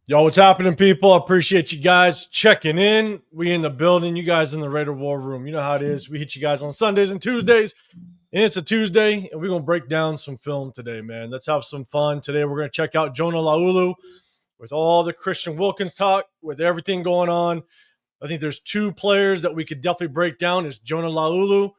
Yo, what's happening, people? I appreciate you guys checking in. We in the building. You guys in the Raider War Room. You know how it is. We hit you guys on Sundays and Tuesdays. And it's a Tuesday, and we're going to break down some film today, man. Let's have some fun. Today, we're going to check out Jonah Laulu with all the Christian Wilkins talk, with everything going on. I think there's two players that we could definitely break down. It's Jonah Laulu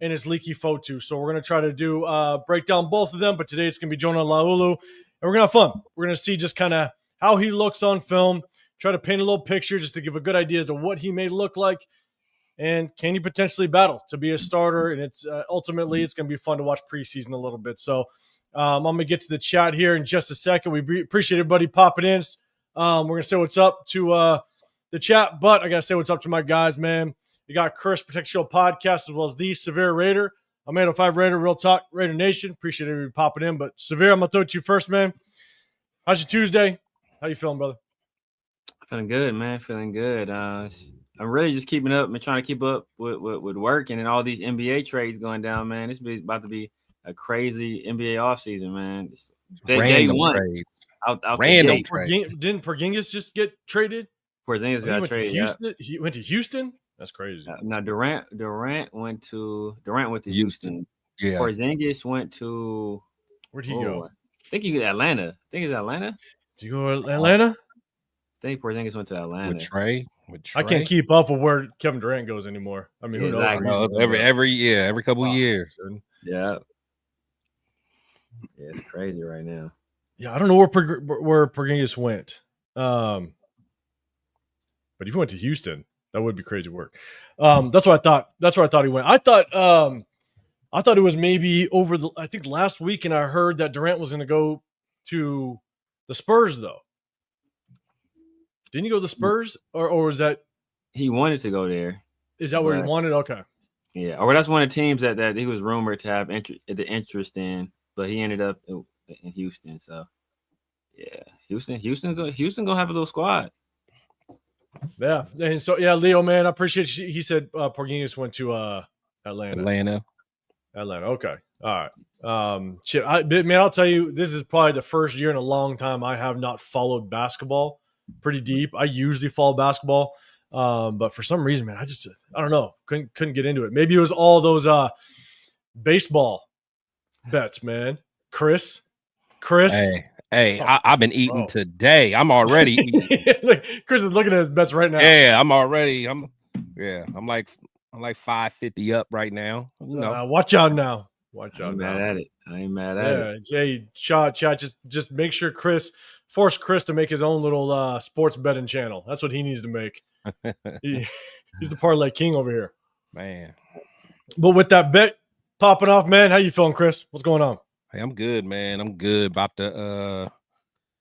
and it's Leaky Fotu. So we're going to try to do break down both of them. But today, it's going to be Jonah Laulu. And we're going to have fun. We're going to see just kind of how he looks on film, try to paint a little picture just to give a good idea as to what he may look like, and can he potentially battle to be a starter. And it's ultimately it's going to be fun to watch preseason a little bit. So I'm going to get to the chat here in just a second. We appreciate everybody popping in. We're going to say what's up to the chat, but I got to say what's up to my guys, man. You got Chris, Protect Show Podcast, as well as the Severe Raider. I'm 805 Raider, Real Talk, Raider Nation. Appreciate everybody popping in. But Severe, I'm going to throw it to you first, man. How's your Tuesday? How you feeling, brother? Feeling good, man. Feeling good. I'm really just keeping up and trying to keep up with work and all these NBA trades going down, man. It's about to be a crazy NBA offseason, man. Day one. Trades. Random trades. Didn't Porzingis just get traded? Porzingis got traded. Houston? He went to Houston? That's crazy. No, Durant went to Houston. Yeah. Porzingis went to where'd he go? I think he was Atlanta. I think it's Atlanta. Did you go to Atlanta? I think Porzingis went to Atlanta. With Trey. I can't keep up with where Kevin Durant goes anymore. I mean, who knows? Every couple of years. Yeah, it's crazy right now. Yeah, I don't know where Porzingis went. But if he went to Houston, that would be crazy work. That's what I thought. That's where I thought he went. I thought it was maybe I think last week, and I heard that Durant was going to go to the Spurs, though. Didn't he go to the Spurs, or was that he wanted to go there? Is that where he wanted? Okay. Yeah, or that's one of the teams that he was rumored to have the interest in, but he ended up in Houston. So yeah, Houston gonna have a little squad. Yeah, and so yeah, Leo, man, I appreciate you. He said Porzingis went to Atlanta. Okay, all right. Man, I'll tell you, this is probably the first year in a long time I have not followed basketball pretty deep. I usually follow basketball, but for some reason, man, I don't know, couldn't get into it. Maybe it was all those baseball bets, man. Chris. Hey, I've been eating today. I'm already eating. Chris is looking at his bets right now. Yeah, I'm like 550 up right now. Watch out now. Watch out now. I ain't mad at it. Jay, chat, just make sure force Chris to make his own little sports betting channel. That's what he needs to make. He's the parlay king over here. Man. But with that bet popping off, man, how you feeling, Chris? What's going on? Hey, I'm good, man. I'm good. About to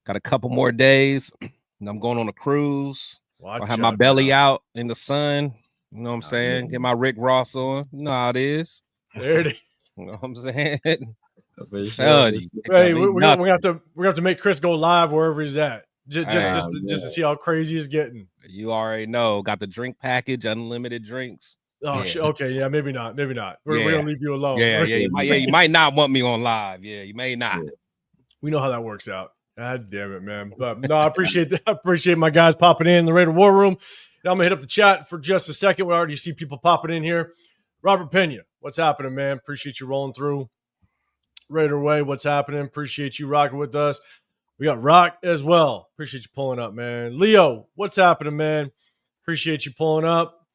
got a couple more days. And I'm going on a cruise. I'll have my belly out in the sun. You know what I'm saying? Get my Rick Ross on. You know how it is. There it is. You know what I'm saying? Sure. Hey, we're gonna have to make Chris go live wherever he's at. Just to see how crazy he's getting. You already know. Got the drink package, unlimited drinks. Oh, yeah. Okay, yeah, maybe not. We're gonna leave you alone. Yeah. You might not want me on live. Yeah, you may not. We know how that works out. God damn it, man. But no, I appreciate that. I appreciate my guys popping in the Raider War Room. Now I'm gonna hit up the chat for just a second. We already see people popping in here. Robert Pena, what's happening, man? Appreciate you rolling through. Raider Way, what's happening? Appreciate you rocking with us. We got Rock as well. Appreciate you pulling up, man. Leo, what's happening, man? Appreciate you pulling up.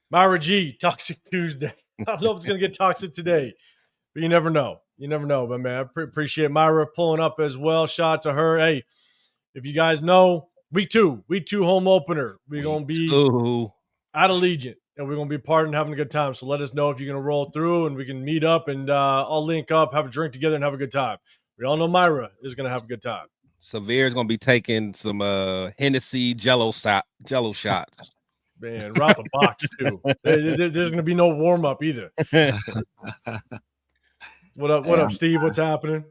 Myra G, Toxic Tuesday. I don't know if it's going to get toxic today, but you never know. But, man, I appreciate Myra pulling up as well. Shout out to her. Hey, if you guys know, week two home opener. We're going to be at Allegiant, and we're going to be partying, having a good time. So let us know if you're going to roll through, and we can meet up and all link up, have a drink together, and have a good time. We all know Myra is going to have a good time. Severe's going to be taking some Hennessy Jello shots. Man, rock the box, too. There's going to be no warm-up either. What up, Steve? What's happening?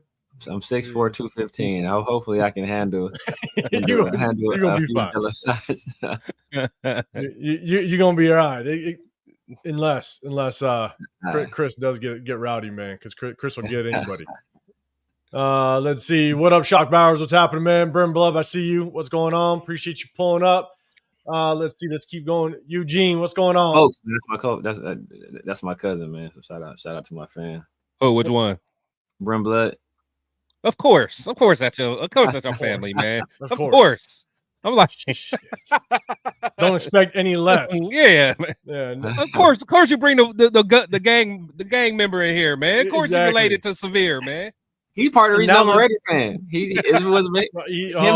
I'm 6'4", 215. Hopefully I can handle you're gonna be fine. You're going to be all right. Unless Chris does get rowdy, man, because Chris will get anybody. Let's see. What up, Shock Bowers? What's happening, man? Burn Blood, I see you. What's going on? Appreciate you pulling up. Let's see. Let's keep going. Eugene, what's going on? Oh, that's my that's my cousin, man. So shout out to my fan. Oh, which one? Burn Blood. Of course, that's your family, man. Of course. I'm like, don't expect any less. Yeah, man. Yeah. No. Of course, you bring the gang member in here, man. Of course, exactly. He related to Severe, man. He part of the reason I'm a Raider fan. It was him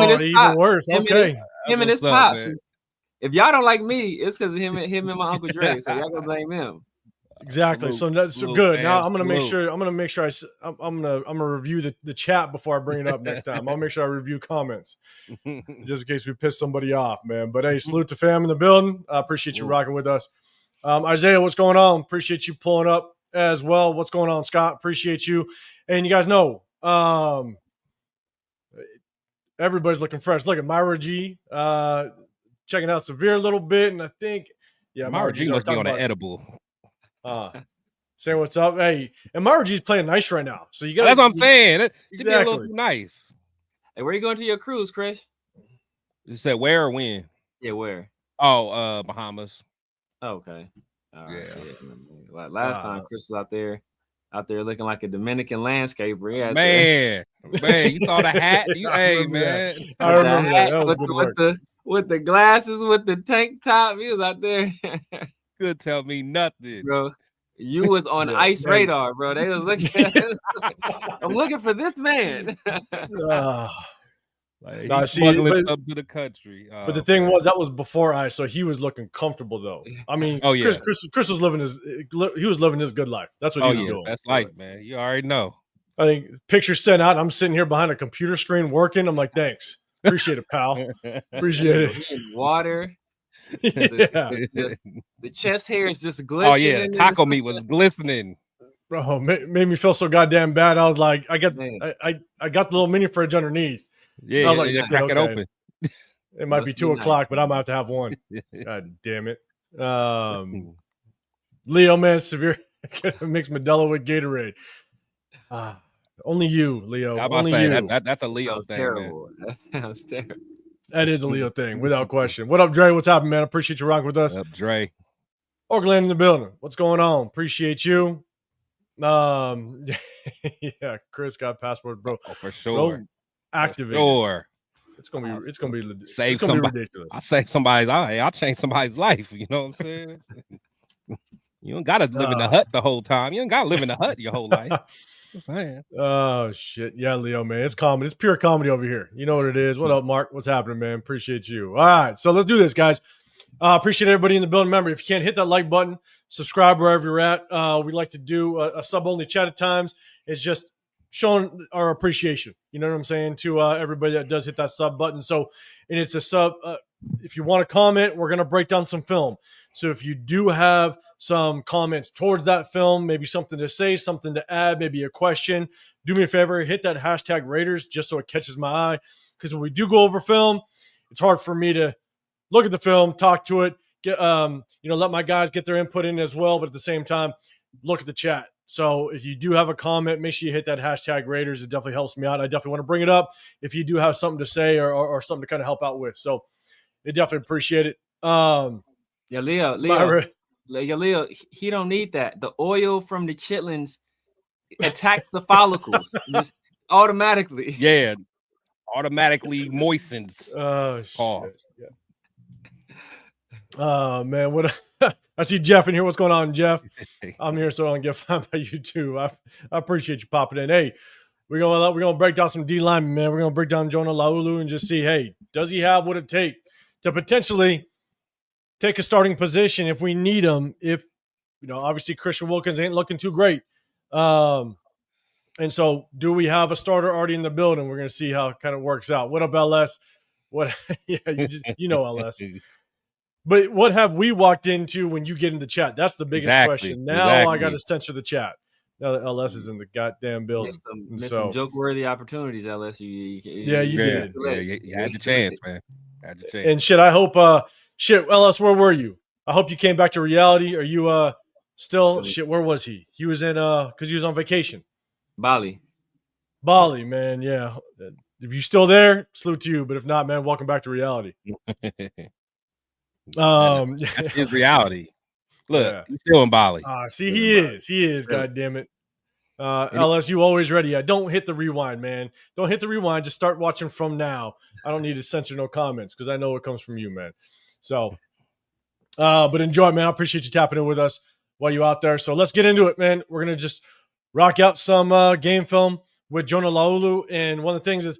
and his even pops. worse. Okay, him and his pops. If y'all don't like me, it's because of him and my Uncle Dre. So y'all gonna blame him. Exactly. So good. Now I'm gonna make sure. I'm gonna review the chat before I bring it up next time. I'll make sure I review comments just in case we piss somebody off, man. But hey, salute to fam in the building. I appreciate you rocking with us. Isaiah, what's going on? Appreciate you pulling up as well. What's going on, Scott? Appreciate you. And you guys know, everybody's looking fresh. Look at Myra G. Checking out Severe a little bit, and I think Myra G must be on an edible. Saying what's up, hey, and Myra G's playing nice right now, so you got. That's what I'm saying. Exactly. A little too nice. Hey, where are you going to your cruise, Chris? You said where or when? Yeah, where? Oh, Bahamas. Oh, okay. All right. Yeah. Last time Chris was out there looking like a Dominican landscaper. Yeah, man, you saw the hat. Hey, man, I remember that. With the glasses, with the tank top, he was out there. Could tell me nothing, bro. You was on ice radar, bro. They was looking. I'm looking for this man. He's smuggling up to the country. But the thing was, that was before ice, so he was looking comfortable though. I mean, Chris was living his good life. That's what he was doing. That's life, man. You already know. I think pictures sent out. I'm sitting here behind a computer screen working. I'm like, thanks, appreciate it, pal. Appreciate it. Water. The chest hair is just glistening. Oh yeah, taco meat was glistening. Bro, made me feel so goddamn bad. I was like, I got the little mini fridge underneath. Yeah, I was like, crack it open. It might be 2 o'clock, but I'm gonna have to have one. God damn it. Leo, man, Severe mix Modelo with Gatorade. Only you, Leo. Only you. That's a Leo thing. Terrible. That sounds terrible. That is a Leo thing, without question. What up, Dre? What's happening, man? Appreciate you rocking with us. What up, Dre? Orgland in the building. What's going on? Appreciate you. Yeah, Chris got passport, bro. Oh, for sure. Bro, activated. Sure. It's gonna be save somebody. Ridiculous. I'll save somebody's life. I'll change somebody's life. You know what I'm saying? You don't gotta live in the hut the whole time. You don't gotta live in the hut your whole life. Oh shit. Yeah, Leo, man. It's comedy. It's pure comedy over here. You know what it is. What up, Mark? What's happening, man? Appreciate you. All right. So let's do this, guys. Appreciate everybody in the building. Remember, if you can't hit that like button, subscribe wherever you're at. We like to do a sub-only chat at times. It's just showing our appreciation. You know what I'm saying? To everybody that does hit that sub button. So, and it's a sub. If you want to comment, we're going to break down some film. So if you do have some comments towards that film, maybe something to say, something to add, maybe a question, do me a favor, hit that hashtag Raiders just so it catches my eye. Because when we do go over film, it's hard for me to look at the film, talk to it, get let my guys get their input in as well. But at the same time, look at the chat. So if you do have a comment, make sure you hit that hashtag Raiders. It definitely helps me out. I definitely want to bring it up if you do have something to say or something to kind of help out with. So they definitely appreciate it. Leo, he don't need that. The oil from the chitlins attacks the follicles just automatically. Yeah, automatically moistens. Oh, shit. Yeah. Man, what? I see Jeff in here. What's going on, Jeff? I'm here so I can get found by you too. I appreciate you popping in. Hey, we're gonna break down some D linemen, man. We're gonna break down Jonah Laulu and just see, hey, does he have what it takes to potentially take a starting position if we need him? If obviously Christian Wilkins ain't looking too great, and so do we have a starter already in the building? We're gonna see how it kind of works out. What up, LS? What? Yeah, LS. But what have we walked into when you get in the chat? That's the biggest question. Now I got to censor the chat. Now that LS is in the goddamn building. Missed some joke-worthy opportunities, LS. You did. Yeah, you had the chance, man. Had the chance. And shit, I hope, LS, where were you? I hope you came back to reality. Are you still, where was he? He was in, because he was on vacation. Bali. Bali, man. Yeah. If you're still there, salute to you. But if not, man, welcome back to reality. That's his reality. Look, he's still in Bali. See, he is. He is. God damn it. LSU always ready. Yeah, don't hit the rewind, man. Don't hit the rewind. Just start watching from now. I don't need to censor no comments because I know it comes from you, man. So, but enjoy, man. I appreciate you tapping in with us while you're out there. So let's get into it, man. We're gonna just rock out some game film with Jonah Laulu. And one of the things is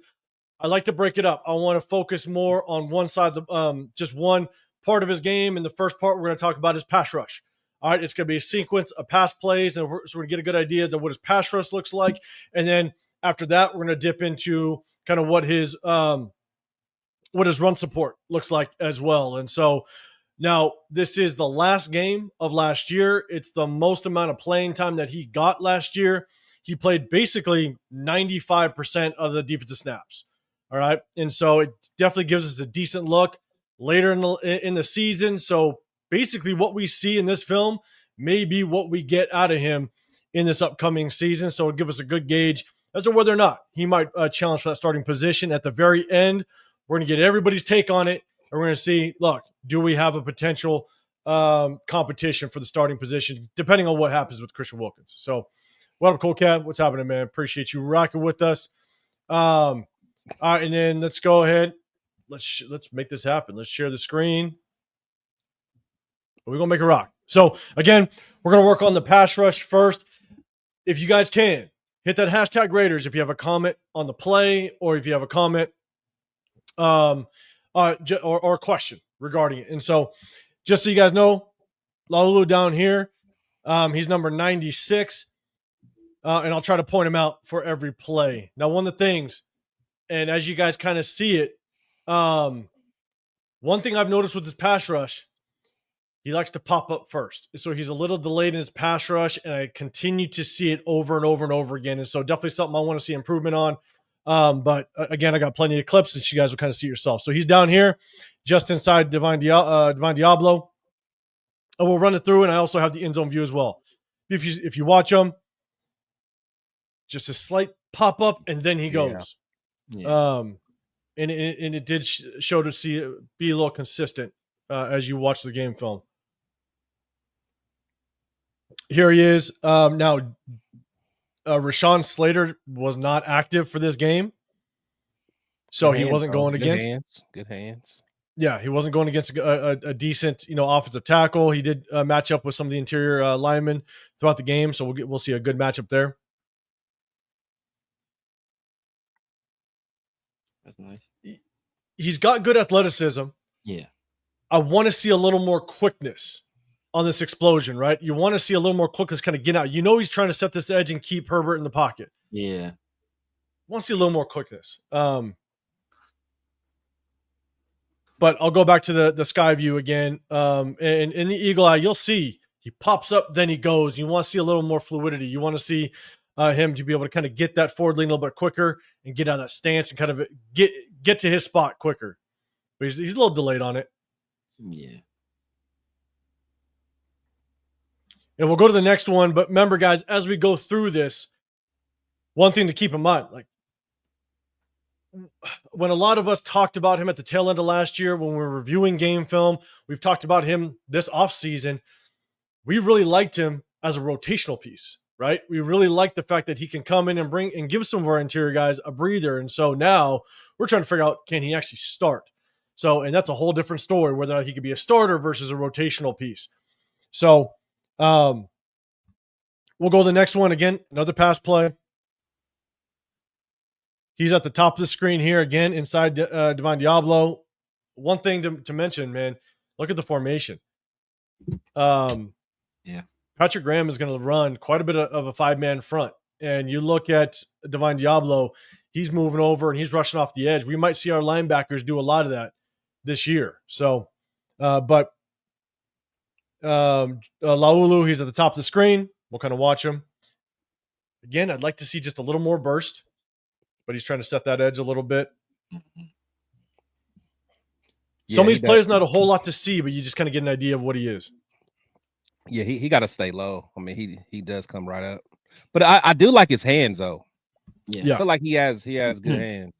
I like to break it up. I want to focus more on one side of the just one part of his game. And the first part we're going to talk about is pass rush. All right, it's going to be a sequence of pass plays, and so we're going to get a good idea of what his pass rush looks like. And then after that, we're going to dip into kind of what his run support looks like as well. And so now this is the last game of last year. It's the most amount of playing time that he got last year. He played basically 95% of the defensive snaps. All right, and so it definitely gives us a decent look later in the season. So basically what we see in this film may be what we get out of him in this upcoming season. So it'll give us a good gauge as to whether or not he might challenge for that starting position. At the very end, we're going to get everybody's take on it. And we're going to see, look, do we have a potential competition for the starting position, depending on what happens with Christian Wilkins. So what up, Cool Cat? What's happening, man? Appreciate you rocking with us. All right, and then let's go ahead. Let's make this happen. Let's share the screen. We're going to make it rock. So, again, we're going to work on the pass rush first. If you guys can, hit that hashtag Raiders if you have a comment on the play or if you have a comment or a question regarding it. And so, just so you guys know, Laulu down here, he's number 96, and I'll try to point him out for every play. Now, one of the things, and as you guys kind of see it, one thing I've noticed with his pass rush, he likes to pop up first. So he's a little delayed in his pass rush, and I continue to see it over and over and over again. And so definitely something I want to see improvement on. But again, I got plenty of clips that you guys will kind of see yourself. So he's down here just inside Divine Diablo. And we'll run it through, and I also have the end zone view as well. If you watch him, just a slight pop up, and then he goes. Yeah. And it did show to be a little consistent as you watch the game film. Here he is. Now, Rashawn Slater was not active for this game, so he wasn't going against. Good hands. Yeah, he wasn't going against a decent, offensive tackle. He did match up with some of the interior linemen throughout the game, so we'll see a good matchup there. That's nice. He's got good athleticism. Yeah. I want to see a little more quickness on this explosion, right? You want to see a little more quickness kind of get out. He's trying to set this edge and keep Herbert in the pocket. Yeah. Want to see a little more quickness. But I'll go back to the sky view again. And in the eagle eye, you'll see he pops up, then he goes. You want to see a little more fluidity. You want to see him to be able to kind of get that forward lean a little bit quicker and get out of that stance and kind of get to his spot quicker. But he's a little delayed on it. Yeah. And we'll go to the next one. But remember, guys, as we go through this, one thing to keep in mind, like when a lot of us talked about him at the tail end of last year, when we were reviewing game film, we've talked about him this offseason. We really liked him as a rotational piece, right? We really liked the fact that he can come in and give some of our interior guys a breather. And so now we're trying to figure out, can he actually start? So, and that's a whole different story, whether or not he could be a starter versus a rotational piece. So, we'll go to the next one again, another pass play. He's at the top of the screen here again inside Divine Diablo. One thing to mention, man, look at the formation. Yeah. Patrick Graham is going to run quite a bit of a 5-man front. And you look at Divine Diablo, he's moving over and he's rushing off the edge. We might see our linebackers do a lot of that this year. So, but Laulu, he's at the top of the screen. We'll kind of watch him. Again, I'd like to see just a little more burst, but he's trying to set that edge a little bit. Mm-hmm. Some of these plays, not a whole lot to see, but you just kind of get an idea of what he is. Yeah, he got to stay low. I mean, he does come right up. But I do like his hands, though. I feel like he has good hands.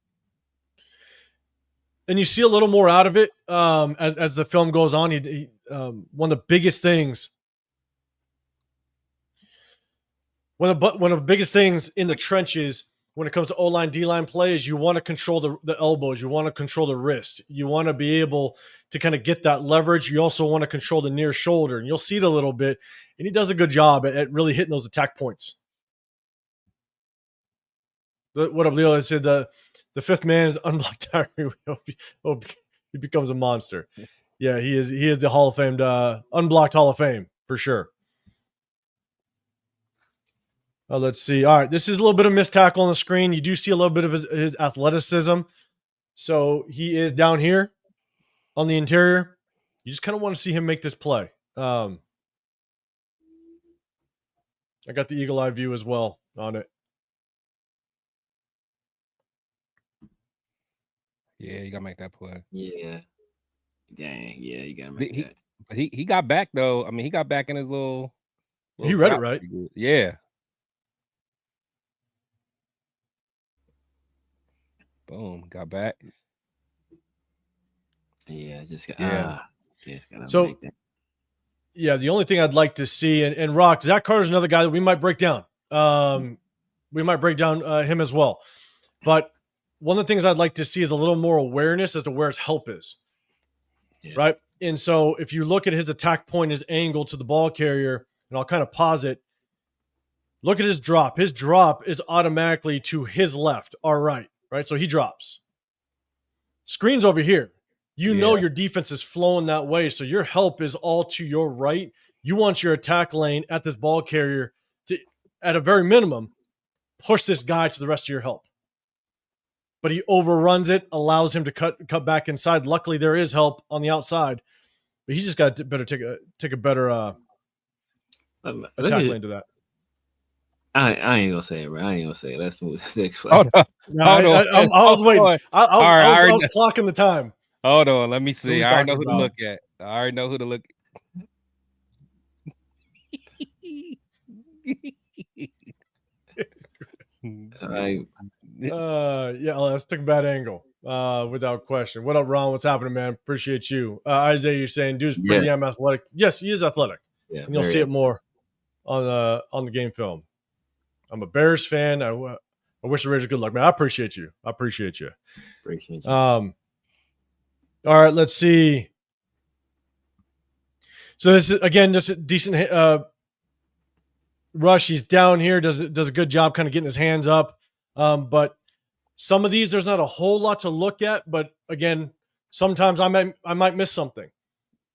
And you see a little more out of it as the film goes on. He one of the biggest things. One of the biggest things in the trenches when it comes to O-line, D-line play is you want to control the elbows. You want to control the wrist. You want to be able to kind of get that leverage. You also want to control the near shoulder. And you'll see it a little bit. And he does a good job at really hitting those attack points. What up, Leo? I said the fifth man is unblocked Tyree. He becomes a monster. Yeah, he is. He is the Hall of Fame, unblocked Hall of Fame for sure. Let's see. All right, this is a little bit of missed tackle on the screen. You do see a little bit of his athleticism. So he is down here on the interior. You just kind of want to see him make this play. I got the eagle eye view as well on it. Yeah, you gotta make that play. Yeah. Dang. Yeah, you gotta make that. But he got back though. I mean, he got back in his little he read it right. Yeah. Boom, got back. Yeah, just gotta make that. Yeah, the only thing I'd like to see, and Rock, Zach Carter's another guy that we might break down. We might break down him as well. But one of the things I'd like to see is a little more awareness as to where his help is. Yeah. Right? And so if you look at his attack point, his angle to the ball carrier, and I'll kind of pause it, look at his drop. His drop is automatically to his left or right, right? So he drops. Screen's over here. You know your defense is flowing that way, so your help is all to your right. You want your attack lane at this ball carrier to, at a very minimum, push this guy to the rest of your help. But he overruns it, allows him to cut back inside. Luckily, there is help on the outside, but he just got to better take a better attack lane to that. I ain't gonna say it, bro. I ain't gonna say it. Let's move to the next play. I was waiting. I was clocking the time. Hold on, let me see. I already know who to look at. I already know who to look yeah, let's take a bad angle. Without question. What up, Ron? What's happening, man? Appreciate you. Isaiah, you're saying dude's pretty damn athletic. Yes, he is athletic. Yeah, and you'll see it more on the game film. I'm a Bears fan. I wish the Raiders good luck, man. I appreciate you. Appreciate you. All right, let's see. So this is again just a decent rush. He's down here, does a good job kind of getting his hands up. But some of these there's not a whole lot to look at. But again, sometimes I might miss something,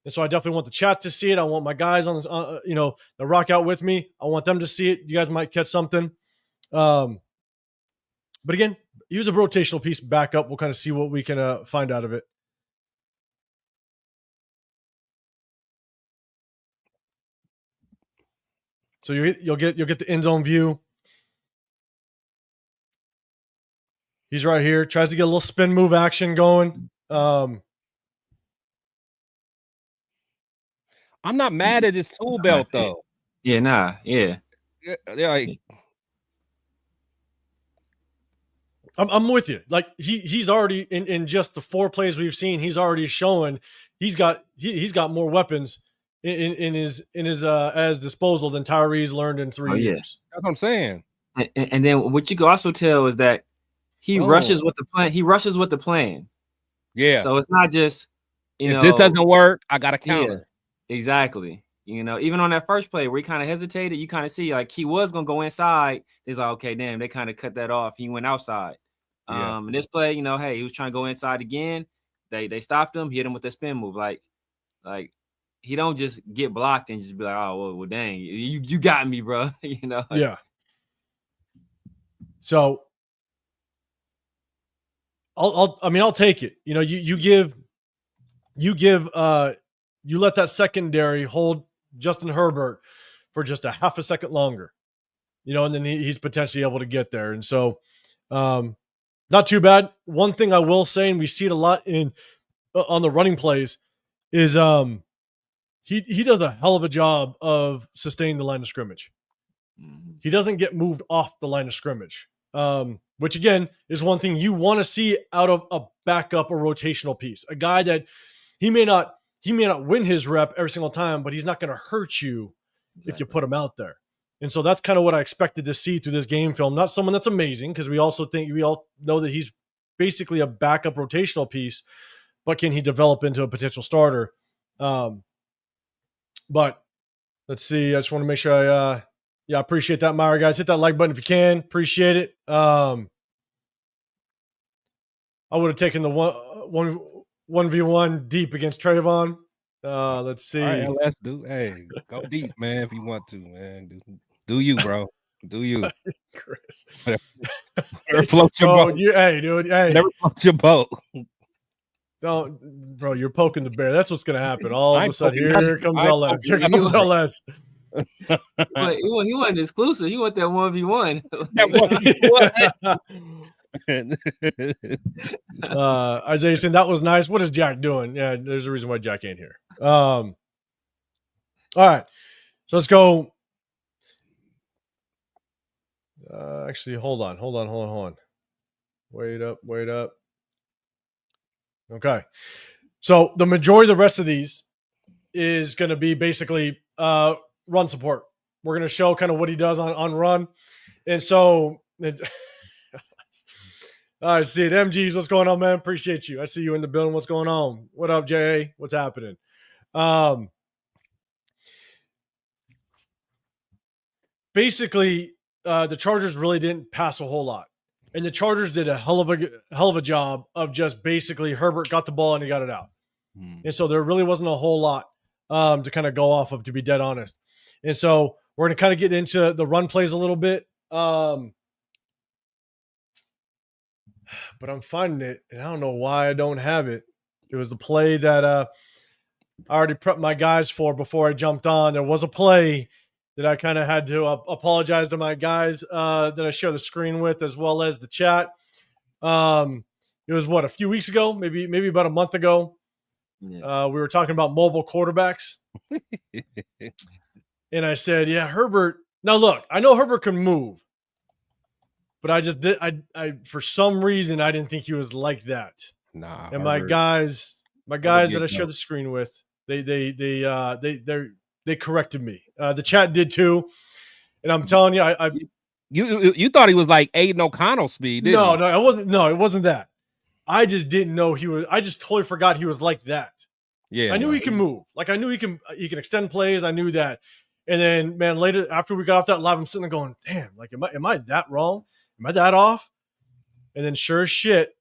and so I definitely want the chat to see it. I want my guys on this, that rock out with me. I want them to see it. You guys might catch something. But again, he was a rotational piece back up. We'll kind of see what we can find out of it. So you'll get the end zone view. He's right here. Tries to get a little spin move action going. I'm not mad at his tool belt though. Yeah. I'm with you. Like he's already in just the 4 plays we've seen, he's already showing he's got more weapons in his as disposal than Tyree's learned in 3 years. That's what I'm saying. And then what you can also tell is that he rushes with the plan. He rushes with the plan. Yeah. So it's not just if this doesn't work, I got to counter. Yeah, exactly. Even on that first play where he kind of hesitated, you kind of see like he was gonna go inside. He's like, okay, damn, they kind of cut that off. He went outside. In this play, hey, he was trying to go inside again. They stopped him, hit him with the spin move. Like he don't just get blocked and just be like, oh well dang, you got me, bro. Yeah. So I'll take it. You let that secondary hold Justin Herbert for just a half a second longer, and then he's potentially able to get there. And so, not too bad. One thing I will say, and we see it a lot on the running plays, is he does a hell of a job of sustaining the line of scrimmage. He doesn't get moved off the line of scrimmage. which again is one thing you want to see out of a backup or rotational piece. A guy that he may not win his rep every single time, but he's not going to hurt you if you put him out there. And so that's kind of what I expected to see through this game film. Not someone that's amazing, because we all know that he's basically a backup rotational piece, but can he develop into a potential starter? But let's see. I just want to make sure I appreciate that, Myra, guys. Hit that like button if you can. Appreciate it. I would have taken the 1v1 deep against Trayvon. Let's see. All right, let's do. Hey, go deep, man, if you want to, man. Do you, bro? Do you, Chris? Never float your boat. Hey, dude. Hey, never float your boat. Don't, bro. You're poking the bear. That's what's gonna happen. All of a sudden, here comes LS. Here comes LS. He wasn't exclusive. He went that 1v1. Isaiah saying that was nice. What is Jack doing? Yeah, there's a reason why Jack ain't here. All right, so let's go. Actually, hold on. Wait up. Okay, so the majority of the rest of these is going to be basically run support. We're going to show kind of what he does on run, and so. I see it. MGs, what's going on, man? Appreciate you. I see you in the building. What's going on? What up, JA? What's happening? Basically, the Chargers really didn't pass a whole lot. And the Chargers did a hell of a job of just basically Herbert got the ball and he got it out. And so there really wasn't a whole lot to kind of go off of, to be dead honest. And so we're going to kind of get into the run plays a little bit. But I'm finding it, and I don't know why I don't have it. It was the play that I already prepped my guys for before I jumped on. There was a play that I kind of had to apologize to my guys that I share the screen with, as well as the chat. It was, a few weeks ago, maybe about a month ago. Yeah. We were talking about mobile quarterbacks. And I said, yeah, Herbert. Now, look, I know Herbert can move. But I just did. I for some reason I didn't think he was like that. Nah. And Herbert, my guys that I share the screen with, they corrected me. The chat did too. And I'm telling you, you thought he was like Aiden O'Connell speed, didn't you? No, it wasn't. No, it wasn't that. I just didn't know he was. I just totally forgot he was like that. Yeah, I knew he can move. Like I knew he can extend plays. I knew that. And then, man, later after we got off that live, I'm sitting there going, damn, like am I that wrong? Am I that off? And then sure as shit,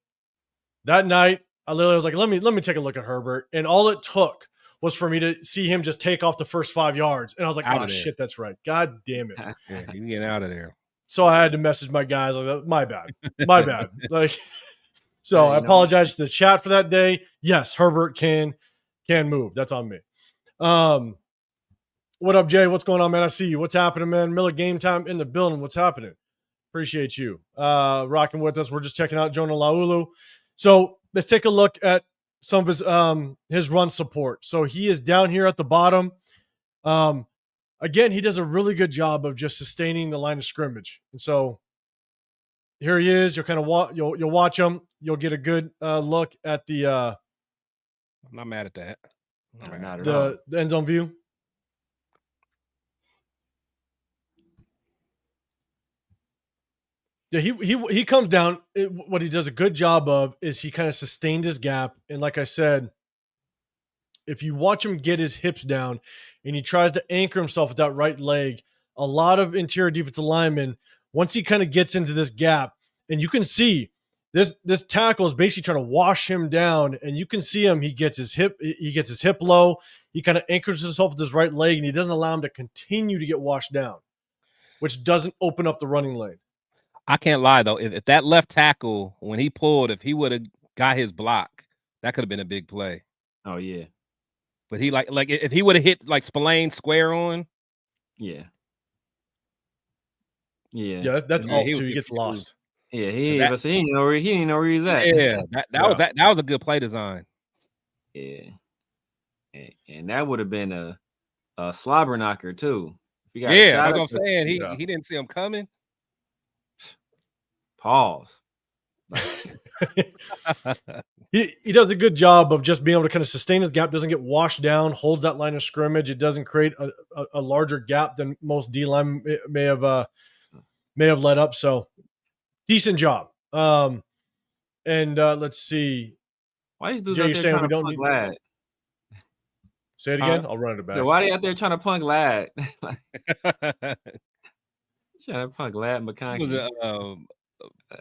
that night, I literally was like, let me take a look at Herbert. And all it took was for me to see him just take off the first 5 yards. And I was like, oh, shit, that's right. God damn it. Yeah, you get out of there. So I had to message my guys. Like, my bad. Like, so I apologize to the chat for that day. Yes, Herbert can move. That's on me. What up, Jay? What's going on, man? I see you. What's happening, man? Miller Game Time in the building. What's happening? Appreciate you rocking with us. We're just checking out Jonah Laulu. So let's take a look at some of his run support. So he is down here at the bottom. Again, he does a really good job of just sustaining the line of scrimmage. And so here he is. You'll kind of you'll watch him. You'll get a good look at the. I'm not mad at that. Not at all. The end zone view. Yeah, he comes down. What he does a good job of is he kind of sustained his gap. And like I said, if you watch him get his hips down and he tries to anchor himself with that right leg, a lot of interior defensive linemen, once he kind of gets into this gap, and you can see this tackle is basically trying to wash him down, and you can see him. He gets his hip low. He kind of anchors himself with his right leg, and he doesn't allow him to continue to get washed down, which doesn't open up the running lane. I can't lie though. If that left tackle, when he pulled, if he would have got his block, that could have been a big play. Oh yeah. But he like if he would have hit like Spillane square on. Yeah. That's all too. He gets lost. Yeah, he didn't know where he's at. Yeah, that was a good play design. Yeah, and that would have been a slobber knocker too. Yeah, that's what I'm saying. He didn't see him coming. Pause. He does a good job of just being able to kind of sustain his gap, doesn't get washed down, holds that line of scrimmage. It doesn't create a larger gap than most D line may have let up. So decent job. And let's see. Why these dudes Jay, out you're there saying trying we to don't punk need. Lad? Say it again. I'll run it back. So why they out there trying to punk Lad? Trying to punk Lad McConkey. Was it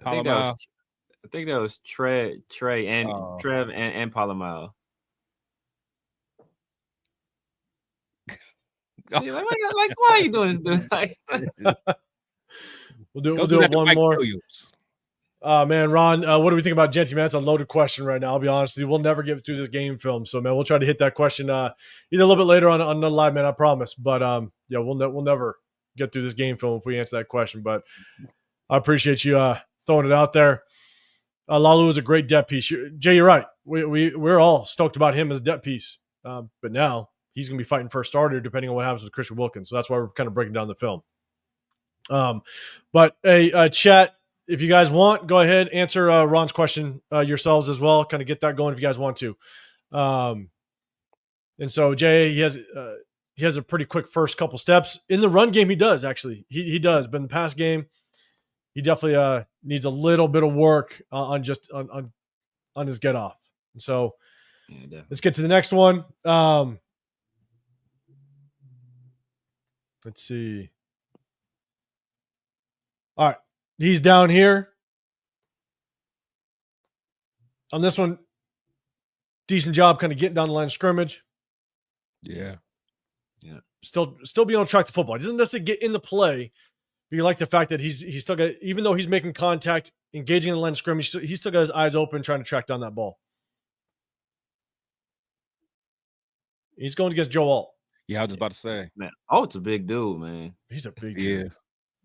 I think that was Trey and Trev and Palomar. See, like, why are you doing this? We'll do it one more. Man, Ron, what do we think about Genty, man? It's a loaded question right now. I'll be honest with you. We'll never get through this game film. So, man, we'll try to hit that question either a little bit later on the live, man, I promise. But, yeah, we'll never get through this game film if we answer that question. But I appreciate you throwing it out there. Laulu is a great depth piece. Jay, you're right. We're all stoked about him as a depth piece. But now he's going to be fighting for a starter depending on what happens with Christian Wilkins. So that's why we're kind of breaking down the film. But chat, if you guys want, go ahead, answer Ron's question yourselves as well. Kind of get that going if you guys want to. And so Jay, he has a pretty quick first couple steps. In the run game, he does actually. He does. But in the pass game, he definitely needs a little bit of work on his get off. And so let's get to the next one. Let's see. All right. He's down here. On this one, decent job kind of getting down the line of scrimmage. Yeah. Still being able to track the football. He doesn't necessarily get in the play. But you like the fact that he's still got, even though he's making contact, engaging in the line of scrimmage, he's still got his eyes open trying to track down that ball. He's going against Joe Alt. Yeah, I was just about to say. Man, Alt's a big dude, man. He's a big dude.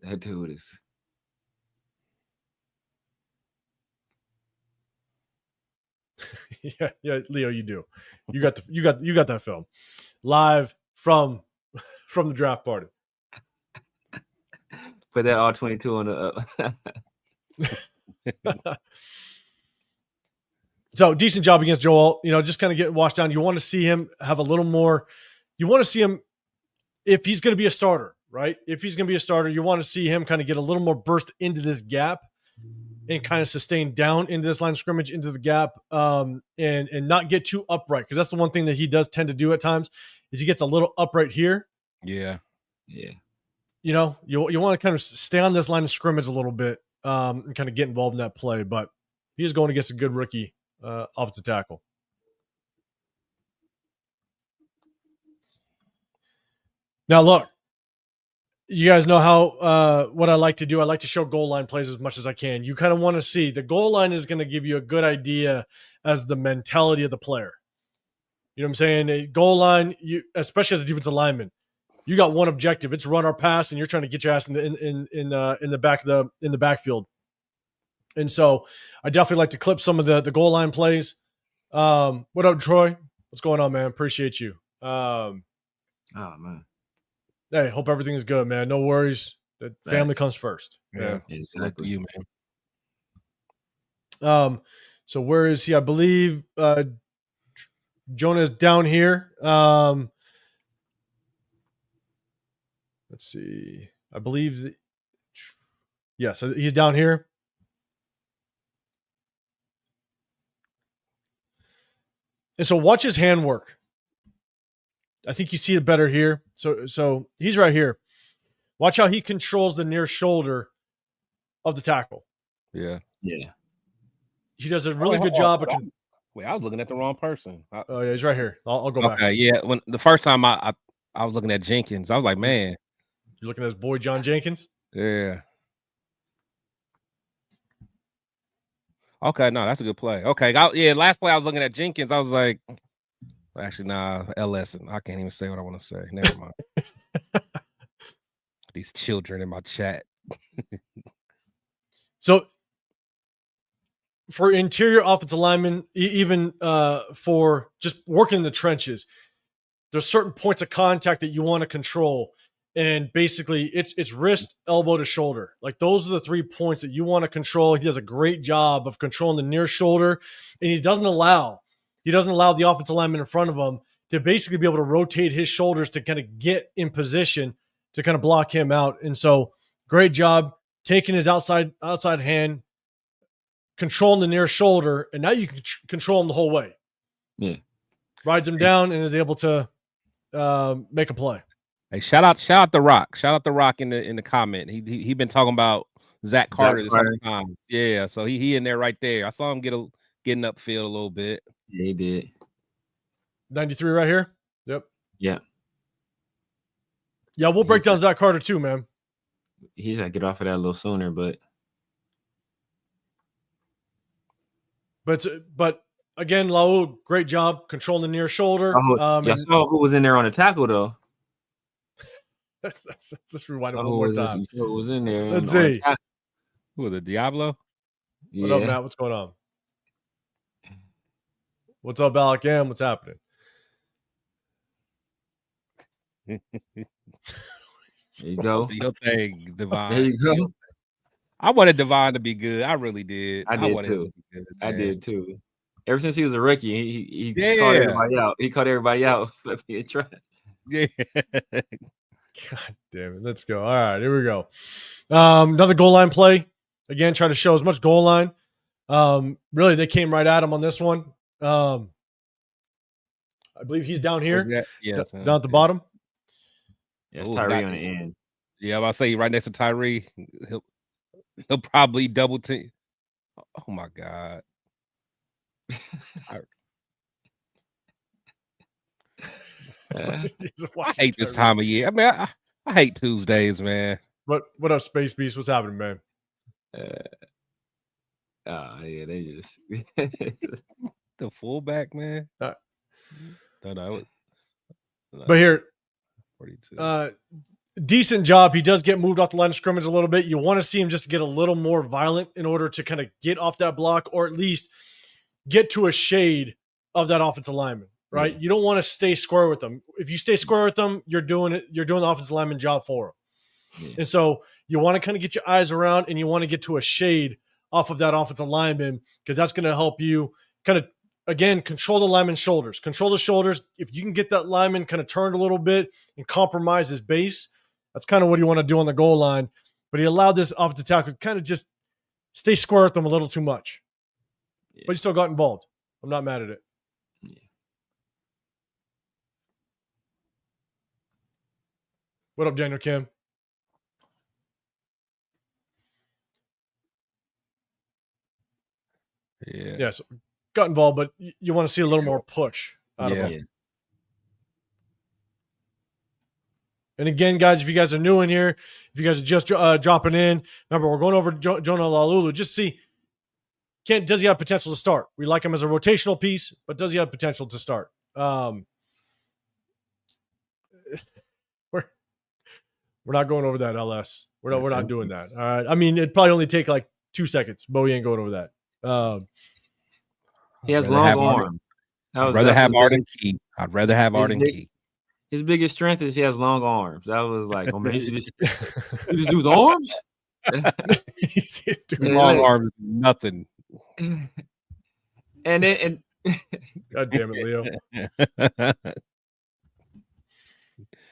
Yeah. That dude is. yeah, Leo, you do. You got that film live from the draft party. Put that R22 on the So decent job against Joel. Just kind of getting washed down. You want to see him have a little more. You want to see him if he's going to be a starter, right? If he's going to be a starter, you want to see him kind of get a little more burst into this gap and kind of sustain down into this line of scrimmage, into the gap, and not get too upright, because that's the one thing that he does tend to do at times is he gets a little upright here. Yeah. You want to kind of stay on this line of scrimmage a little bit and kind of get involved in that play. But he is going against a good rookie offensive tackle. Now, look, you guys know how what I like to do. I like to show goal line plays as much as I can. You kind of want to see the goal line is going to give you a good idea as the mentality of the player. You know what I'm saying? A goal line, especially as a defensive lineman, you got one objective: it's run or pass, and you're trying to get your ass in the backfield. And so, I definitely like to clip some of the goal line plays. What up, Troy? What's going on, man? Appreciate you. Oh man. Hey, hope everything is good, man. No worries. The family comes first. Yeah, exactly. You, man. So where is he? I believe Jonah is down here. Let's see. I believe yes, he's down here. And so watch his hand work. I think you see it better here. So he's right here. Watch how he controls the near shoulder of the tackle. Yeah. He does a really good job. Wait, I was looking at the wrong person. Oh yeah, he's right here. I'll go back. Okay, yeah. When the first time I was looking at Jenkins, I was like, man, you're looking at his boy John Jenkins. Yeah. Okay, no, that's a good play. Okay, last play I was looking at Jenkins, I was like, actually, nah, LS. I can't even say what I want to say. Never mind. These children in my chat. So, for interior offensive linemen, even for just working in the trenches, there's certain points of contact that you want to control. And basically, it's wrist, elbow to shoulder. Like those are the 3 points that you want to control. He does a great job of controlling the near shoulder, and he doesn't allow the offensive lineman in front of him to basically be able to rotate his shoulders to kind of get in position to kind of block him out. And so, great job taking his outside hand, controlling the near shoulder, and now you can control him the whole way. Yeah, rides him down and is able to make a play. Hey, shout out the Rock. Shout out the Rock in the comment. He been talking about Zach Carter this whole time. Yeah, so he in there right there. I saw him getting upfield a little bit. Yeah, he did. 93 right here. Yep. Yeah. Yeah, we'll break down Zach Carter too, man. He's got to get off of that a little sooner, but again, Laulu, great job controlling the near shoulder. I saw who was in there on the tackle though. Let's just rewind it one more time. Who was in there? Let's see. Who was it? Diablo? What up, Matt? What's going on? What's up, Alec M? What's happening? There you go. Your thing, Devon. There you go. I wanted Devon to be good. I really did. I did too. I did too. Ever since he was a rookie, he caught everybody out. He caught everybody out. Yeah. God damn it. Let's go. All right, here we go. Another goal line play. Again, try to show as much goal line. Really, they came right at him on this one. I believe he's down here. Yeah, down at the bottom. Yeah, it's Tyree on the end. Yeah, I'll say right next to Tyree. He'll probably double team. Oh my God. I hate this time of year. I mean, I hate Tuesdays, man. What up, Space Beast? What's happening, man? Yeah, they just the fullback, man. But here, 42. Decent job. He does get moved off the line of scrimmage a little bit. You want to see him just get a little more violent in order to kind of get off that block, or at least get to a shade of that offensive lineman. Right? You don't want to stay square with them. If you stay square with them, you're doing the offensive lineman job for them. Yeah. And so you want to kind of get your eyes around, and you want to get to a shade off of that offensive lineman, because that's going to help you kind of, again, control the lineman's shoulders. Control the shoulders. If you can get that lineman kind of turned a little bit and compromise his base, that's kind of what you want to do on the goal line. But he allowed this offensive tackle to kind of just stay square with them a little too much. Yeah. But he still got involved. I'm not mad at it. Yeah. What up, Daniel Kim? Yeah, so got involved, but you want to see a little more push out of him. Yeah. And again, guys, if you guys are new in here, if you guys are just dropping in, remember, we're going over Jonah Laulu. Just see, does he have potential to start? We like him as a rotational piece, but does he have potential to start? We're not going over that, LS. We're not doing that. All right. I mean, it'd probably only take like 2 seconds, but we ain't going over that. He has long arms. I'd rather have Arden Key. I'd rather have Arden Key. His biggest strength is he has long arms. That was like, oh man, he just do his arms. Long arms, nothing. And God damn it, Leo.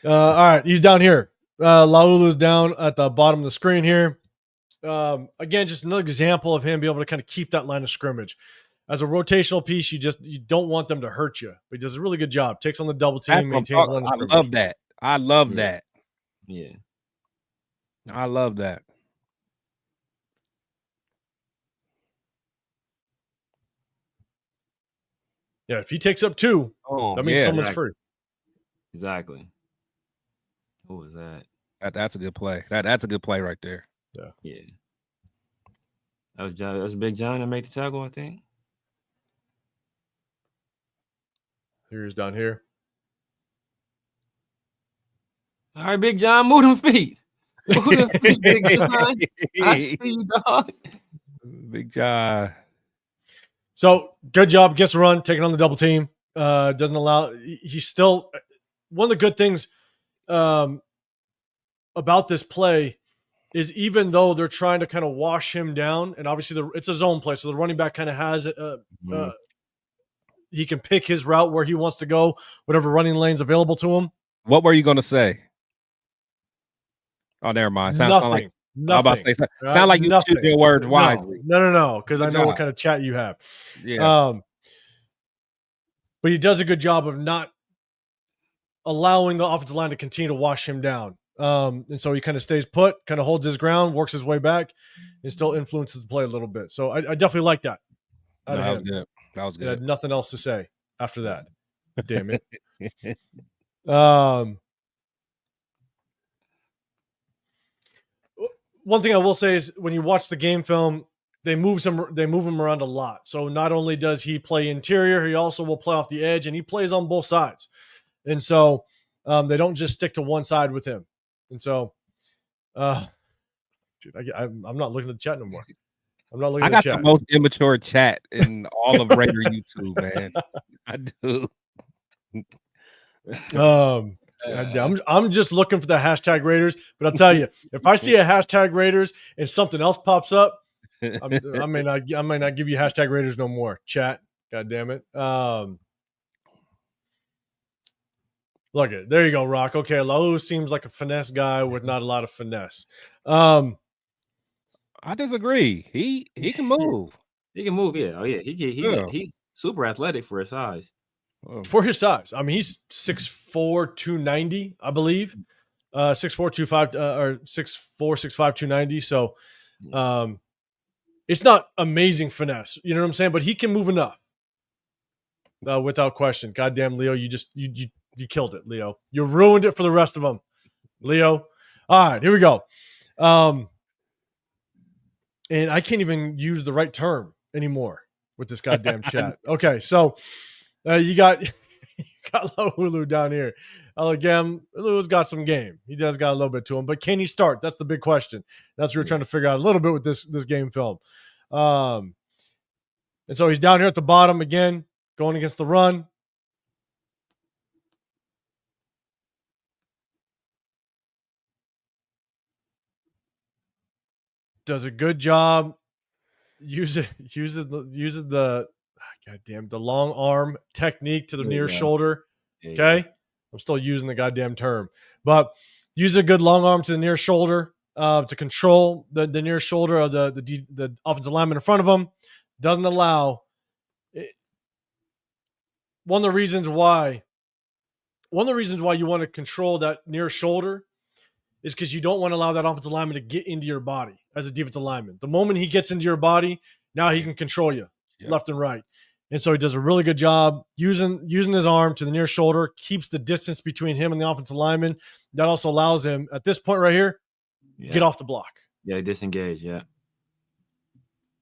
All right, he's down here. Laulu's down at the bottom of the screen here. Again, just another example of him being able to kind of keep that line of scrimmage. As a rotational piece, you don't want them to hurt you. But he does a really good job. Takes on the double team, maintains the line of scrimmage. I love that. I love that. Yeah. I love that. Yeah, if he takes up 2, that means someone's free. Exactly. What was that? That's a good play. That's a good play right there. Yeah. That was Big John that made the tackle, I think. Here's down here. All right, Big John, move them feet. Move them feet, Big John. I see you, dog. Big John. So good job. Gets a run, taking on the double team. Doesn't allow. He's still one of the good things. about this play is even though they're trying to kind of wash him down, and obviously it's a zone play, so the running back kind of has he can pick his route where he wants to go, whatever running lane's available to him. What were you going to say? Oh, never mind. Sound like nothing. I'm about to say sound like you choose your words wisely. No, because I know what kind of chat you have. Yeah. But he does a good job of not allowing the offensive line to continue to wash him down. And so he kind of stays put, kind of holds his ground, works his way back, and still influences the play a little bit. So I definitely like that. No, that was good. That was good. I had nothing else to say after that. Damn it. One thing I will say is when you watch the game film, they move him around a lot. So not only does he play interior, he also will play off the edge, and he plays on both sides. And so they don't just stick to one side with him. And so, dude, I'm not looking at the chat no more. I'm not looking at the chat. I got the most immature chat in all of Raider YouTube, man. I do. I'm just looking for the hashtag Raiders, but I'll tell you, if I see a hashtag Raiders and something else pops up, I may not give you hashtag Raiders no more. Chat, god damn it. Look at there you go, Rock. Okay, Laulu seems like a finesse guy with not a lot of finesse. I disagree. He can move. He can move. Yeah. Oh yeah. He's super athletic for his size. For his size, I mean, he's 6'4", 290, I believe. 6'4", 2'5", or 6'4", 6'5", 290. So, it's not amazing finesse. You know what I'm saying? But he can move enough, without question. Goddamn, Leo, you killed it, Leo. You ruined it for the rest of them, Leo. All right, here we go. And I can't even use the right term anymore with this goddamn chat. Okay, so you got Laulu down here. Again, Laulu's got some game. He does got a little bit to him, but can he start? That's the big question. That's what we're trying to figure out a little bit with this game film. And so he's down here at the bottom again, going against the run. Does a good job. Uses the long arm technique to the near shoulder. Okay. Yeah. I'm still using the goddamn term, but use a good long arm to the near shoulder to control the near shoulder of the offensive lineman in front of him. Doesn't allow one of the reasons why you want to control that near shoulder is because you don't want to allow that offensive lineman to get into your body as a defensive lineman. The moment he gets into your body, now he can control you left and right. And so he does a really good job using his arm to the near shoulder, keeps the distance between him and the offensive lineman. That also allows him, at this point right here, get off the block. Yeah, disengage, yeah.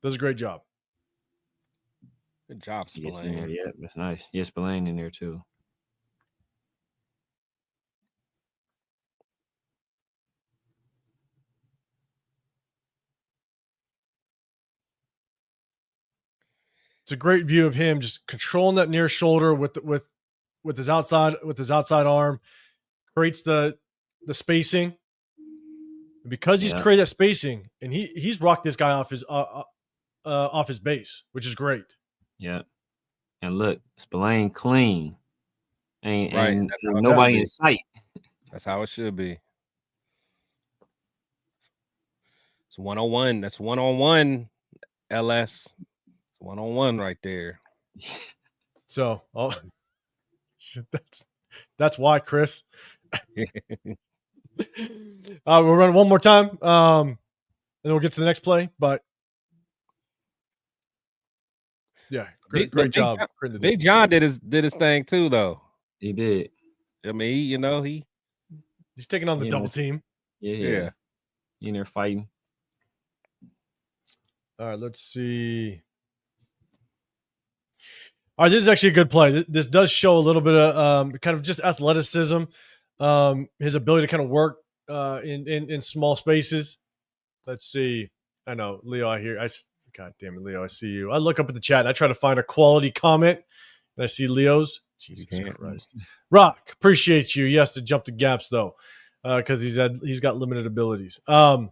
Does a great job. Good job, Spillane. Yeah, that's nice. Yeah, Spillane in there too. It's a great view of him just controlling that near shoulder with his outside arm, creates the spacing. And because he's created that spacing, and he's rocked this guy off his base, which is great. Yeah, and look, Spillane clean, and nobody in sight. That's how it should be. It's 101. That's 1-on-1, LS. 1-on-1 right there. So, that's why, Chris. We'll run it one more time, and then we'll get to the next play. But yeah, great job. Big John did his thing too, though. He did. I mean, he's taking on the double team. Yeah. In there fighting. All right, let's see. All right, this is actually a good play. This does show a little bit of kind of just athleticism, his ability to kind of work in small spaces. Let's see. I know, Leo, God damn it, Leo, I see you. I look up at the chat, and I try to find a quality comment, and I see Leo's. Jesus Christ. Rock, appreciate you. Yes, to jump the gaps, though. because he's got limited abilities. And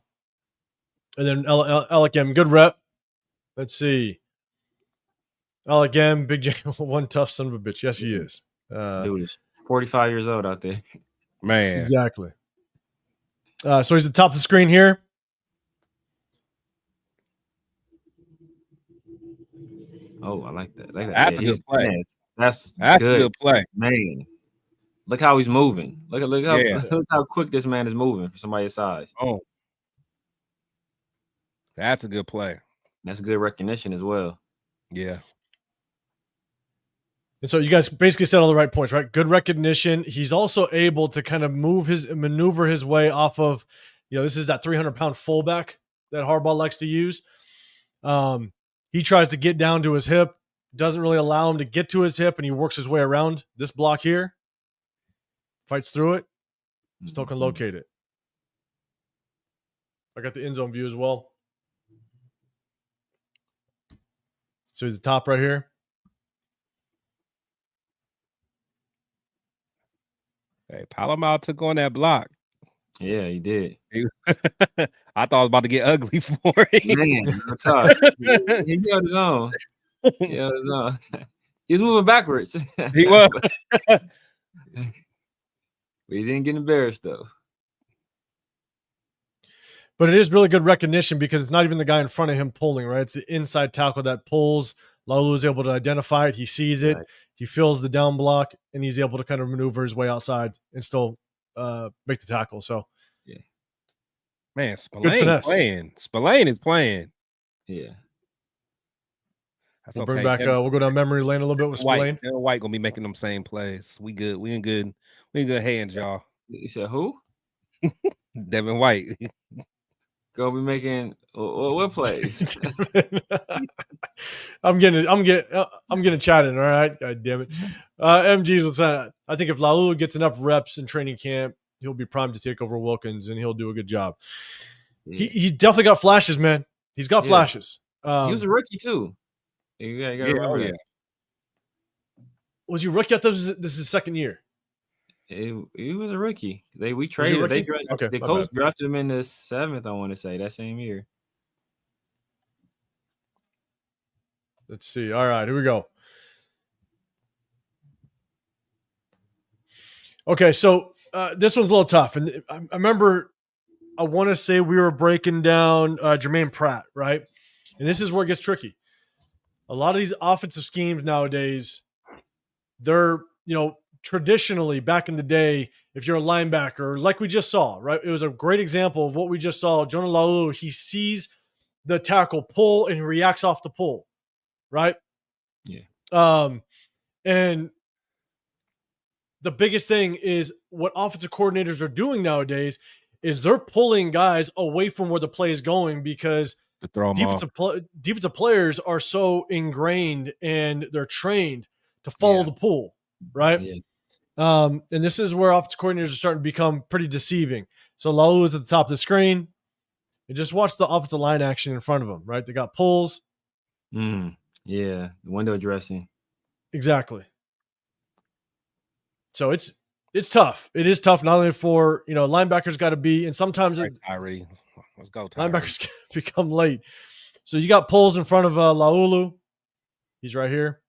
then Alec M, good rep. Let's see. Alec M, Big J, one tough son of a bitch. Yes, he is. Dude is 45 years old out there. Man. Exactly. So he's at the top of the screen here. Oh, I like that. That's a good play. Man, that's good. A good play. Man, look how he's moving. Look how quick this man is moving for somebody's size. Oh, that's a good play. That's good recognition as well. Yeah. And so you guys basically said all the right points, right? Good recognition. He's also able to kind of maneuver his way off of, this is that 300-pound fullback that Harbaugh likes to use. He tries to get down to his hip, doesn't really allow him to get to his hip, and he works his way around this block here, fights through it, still can locate it. I got the end zone view as well. So he's the top right here. Hey, Palomar took on that block. Yeah, he did. I thought I was about to get ugly for him. Man, that's tough. He held his own. He was moving backwards. He was. But he didn't get embarrassed, though. But it is really good recognition because it's not even the guy in front of him pulling, right? It's the inside tackle that pulls. Laulu is able to identify it. He sees it. Right. He feels the down block, and he's able to kind of maneuver his way outside and still make the tackle. So, yeah. Man, Spillane is playing. Yeah. We'll bring back. We'll go down memory lane a little bit with Spillane. White gonna be making them same plays. We good. We in good hands, y'all. You said who? Devin White. Gonna be making what plays? I'm getting chatting. All right, god damn it. MG's will say, I think if Laulu gets enough reps in training camp, he'll be primed to take over Wilkins, and he'll do a good job. Yeah. He definitely got flashes, man. He's got flashes. He was a rookie too. You gotta remember that. Was he rookie? I thought this is his second year. He was a rookie. We traded. The coach drafted him in the 7th. I want to say that same year. Let's see. All right, here we go. Okay, so this one's a little tough, and I remember. I want to say we were breaking down Jermaine Pratt, right? And this is where it gets tricky. A lot of these offensive schemes nowadays, they're traditionally back in the day, if you're a linebacker, like we just saw, right? It was a great example of what we just saw. Jonah Laulu, he sees the tackle pull and he reacts off the pull, right? Yeah. And the biggest thing is what offensive coordinators are doing nowadays is they're pulling guys away from where the play is going because defensive players are so ingrained and they're trained to follow the pull, right? Yeah. And this is where offensive coordinators are starting to become pretty deceiving. So Laulu is at the top of the screen. And just watch the offensive line action in front of them, right? They got pulls. Yeah, the window dressing. Exactly. So it's tough. It is tough, not only for, linebackers got to be, and sometimes Tyree. Let's go, Tyree. Linebackers become late. So you got pulls in front of Laulu. He's right here.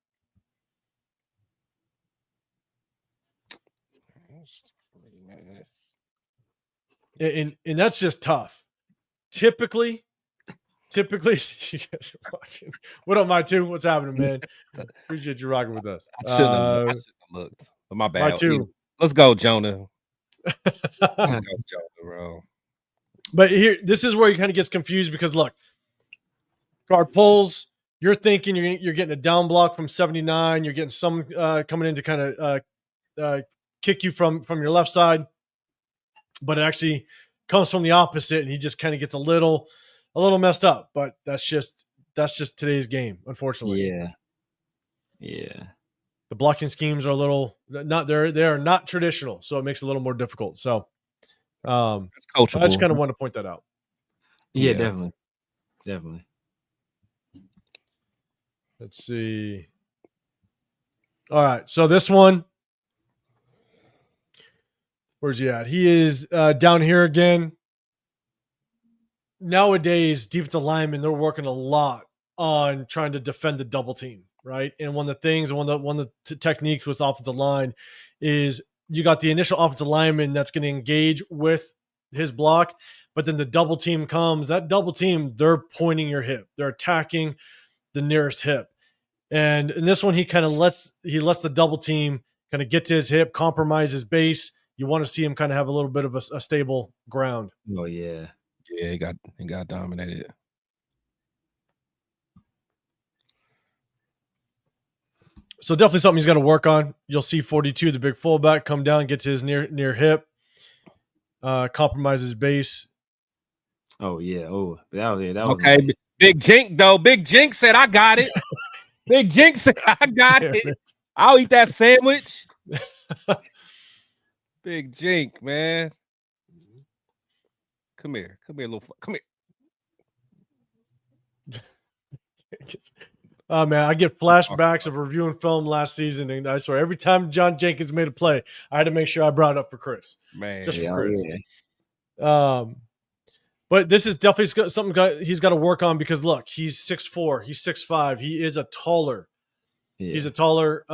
And that's just tough. Typically, you guys are watching. What up, my two? What's happening, man? Appreciate you rocking with us. I shouldn't have looked. But my bad. My two. Let's go, Jonah. Bro. But here, this is where he kind of gets confused because look, guard pulls. You're thinking you're getting a down block from 79. You're getting some coming in to kind of kick you from your left side, but it actually comes from the opposite, and he just kind of gets a little messed up. But that's just today's game, unfortunately. Yeah. The blocking schemes are a little they are not traditional, so it makes it a little more difficult. So, I just kind of want to point that out. Yeah, definitely. Let's see. All right, so this one, Where's he at? He is down here again. Nowadays, defensive linemen, they're working a lot on trying to defend the double team, right? And one of the things, one of the techniques with offensive line is you got the initial offensive lineman that's going to engage with his block, but then the double team comes. That double team, they're pointing your hip. They're attacking the nearest hip. And in this one, he kind of lets the double team kind of get to his hip, compromise his base. You want to see him kind of have a little bit of a stable ground. Oh yeah. Yeah, he got dominated. So definitely something he's got to work on. You'll see 42, the big fullback, come down, get to his near hip, compromise his base. Oh yeah. Oh, that was okay. Nice. Big Jink though. Big Jink said, "I got it." Big Jink said, "I got it. Man. I'll eat that sandwich." Big Jink, man. Come here, little. Come here. Oh man, I get flashbacks of reviewing film last season, and I swear every time John Jenkins made a play, I had to make sure I brought it up for Chris, man, just for Chris. Yeah. But this is definitely something he's got to work on because look, he's 6'4", he's 6'5", he is a taller. Yeah. He's a taller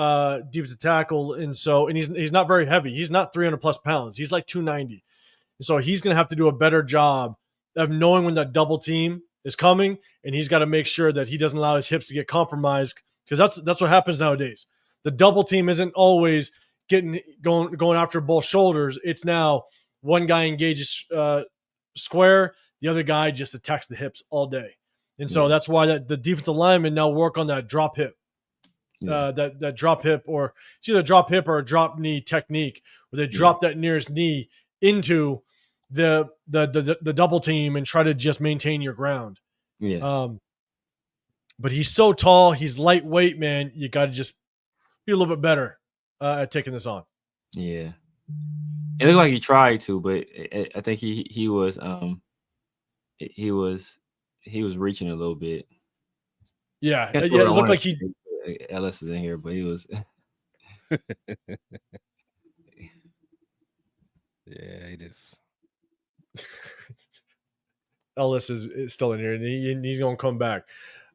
defensive tackle, and he's not very heavy. He's not 300 plus pounds. He's like 290. So he's going to have to do a better job of knowing when that double team is coming, and he's got to make sure that he doesn't allow his hips to get compromised because that's what happens nowadays. The double team isn't always going after both shoulders. It's now one guy engages square, the other guy just attacks the hips all day, and so that's why the defensive linemen now work on that drop hip. That drop hip, or it's either drop hip or a drop knee technique, where they drop that nearest knee into the double team and try to just maintain your ground. Yeah. But he's so tall, he's lightweight, man. You got to just be a little bit better at taking this on. Yeah. It looked like he tried to, but I think he was reaching a little bit. Yeah, it looked like he. Ellis is in here, but he was. Yeah, he just. Ellis is still in here, and he's going to come back.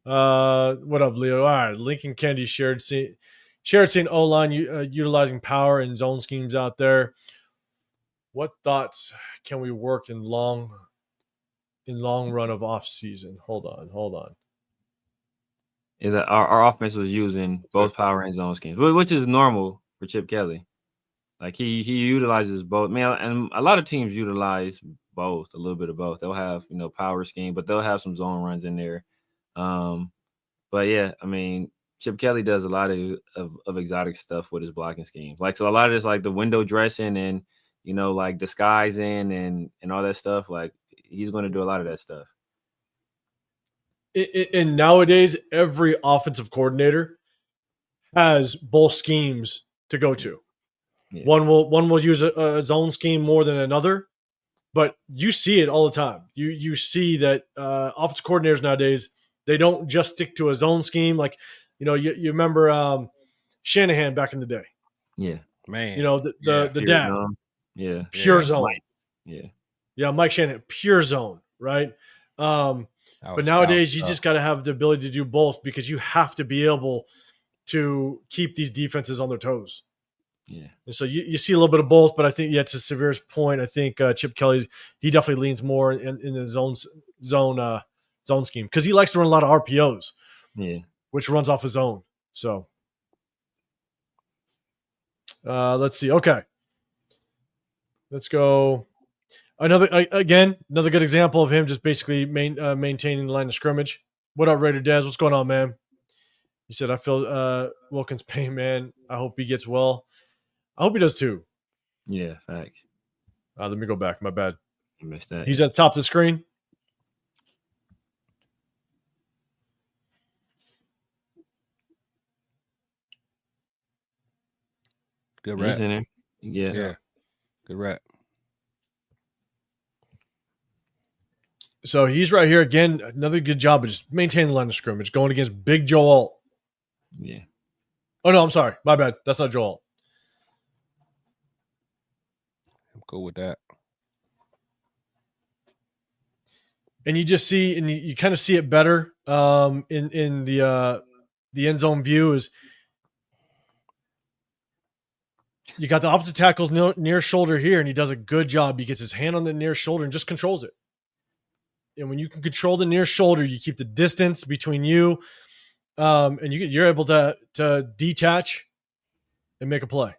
What up, Leo? All right, Lincoln Kennedy shared seeing O-line utilizing power and zone schemes out there. What thoughts can we work in long run of off season? Hold on. Yeah, our offense was using both power and zone schemes, which is normal for Chip Kelly. Like he utilizes both. Man, and a lot of teams utilize both, a little bit of both. They'll have power scheme, but they'll have some zone runs in there. But yeah, I mean, Chip Kelly does a lot of exotic stuff with his blocking scheme. Like, so a lot of this, like the window dressing and like disguising and all that stuff. Like he's going to do a lot of that stuff. And nowadays, every offensive coordinator has both schemes to go to. Yeah. One will use a zone scheme more than another, but you see it all the time. You see that offensive coordinators nowadays, they don't just stick to a zone scheme. Like, you remember Shanahan back in the day. Yeah, man. The dad. Zone. Yeah, pure zone. Mike. Yeah, Mike Shanahan, pure zone, right? But nowadays, you just got to have the ability to do both because you have to be able to keep these defenses on their toes. Yeah. And so you see a little bit of both, but I think, to Severe's point, I think Chip Kelly, he definitely leans more in the zone scheme because he likes to run a lot of RPOs, which runs off his own. So let's see. Okay. Let's go. Another good example of him just basically maintaining the line of scrimmage. What up, Raider Dez? What's going on, man? He said, I feel Wilkins' pain, man. I hope he gets well. I hope he does too. Yeah, facts. Let me go back. My bad. I missed that. He's at the top of the screen. Good rap. He's in there. Yeah. Good rap. So he's right here again. Another good job of just maintaining the line of scrimmage, going against Big Joe Alt. Yeah. Oh no, I'm sorry. My bad. That's not Joe Alt. cool with that. And you just see, and you kind of see it better in the end zone view is you got the offensive tackle's near shoulder here, and he does a good job. He gets his hand on the near shoulder and just controls it. And when you can control the near shoulder, you keep the distance between you, and you're able to detach and make a play.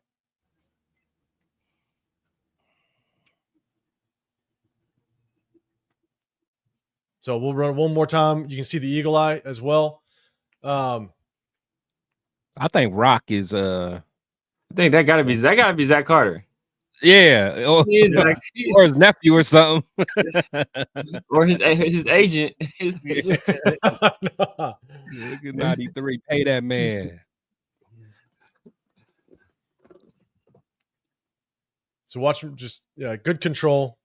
So we'll run one more time. You can see the eagle eye as well. I think Rock is I think that gotta be Zach Carter. Yeah, or his nephew or something, or his agent. Look at 93. Pay that man. So watch him just good control,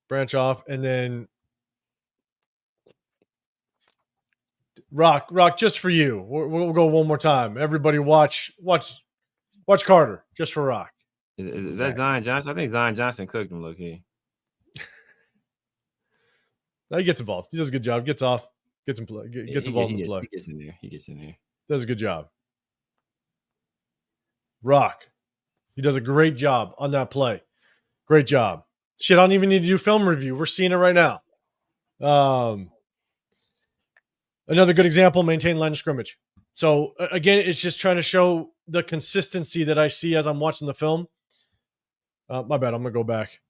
branch off, and then Rock, just for you. We'll go one more time. Everybody watch Carter just for Rock. Is that Zion Johnson? I think Zion Johnson cooked him, look here. He gets involved. He does a good job. Gets off. Gets involved in the play. He gets in there. Does a good job. Rock. He does a great job on that play. Great job. Shit, I don't even need to do film review. We're seeing it right now. Another good example, maintain line of scrimmage. So, again, it's just trying to show the consistency that I see as I'm watching the film. My bad. I'm going to go back.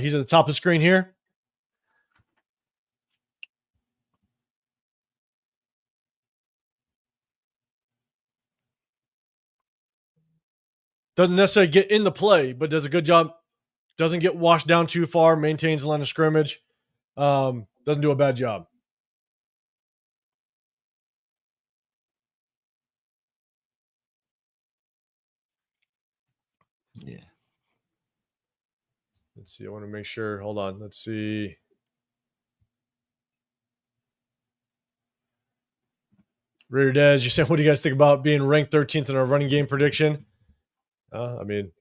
He's at the top of the screen here. Doesn't necessarily get in the play, but does a good job. Doesn't get washed down too far. Maintains the line of scrimmage. Doesn't do a bad job. Yeah. Let's see. I want to make sure. Hold on. Let's see. Raider Dez, you said, what do you guys think about being ranked 13th in our running game prediction? I mean,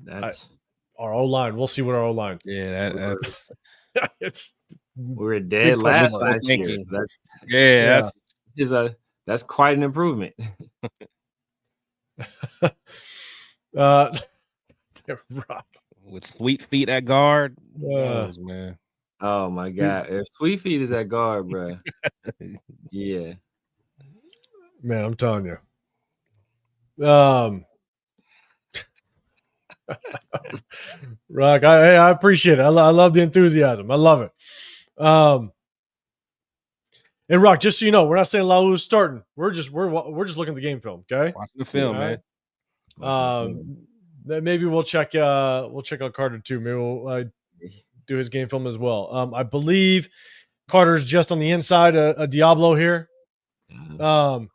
that's our O-line. We'll see what our O-line. Yeah, that's it's. We're dead last year. So that's quite an improvement. Rock. With Sweet Feet at guard. Man. Oh my God. If Sweet Feet is at guard, bro. Yeah. Man, I'm telling you. Rock, I appreciate it. I love the enthusiasm. I love it. And Rock, just so you know, we're not saying Laulu's starting. We're just looking at the game film. Okay, watching the film, man. Maybe we'll check out Carter too. Maybe we'll do his game film as well. I believe Carter's just on the inside of Diablo here. On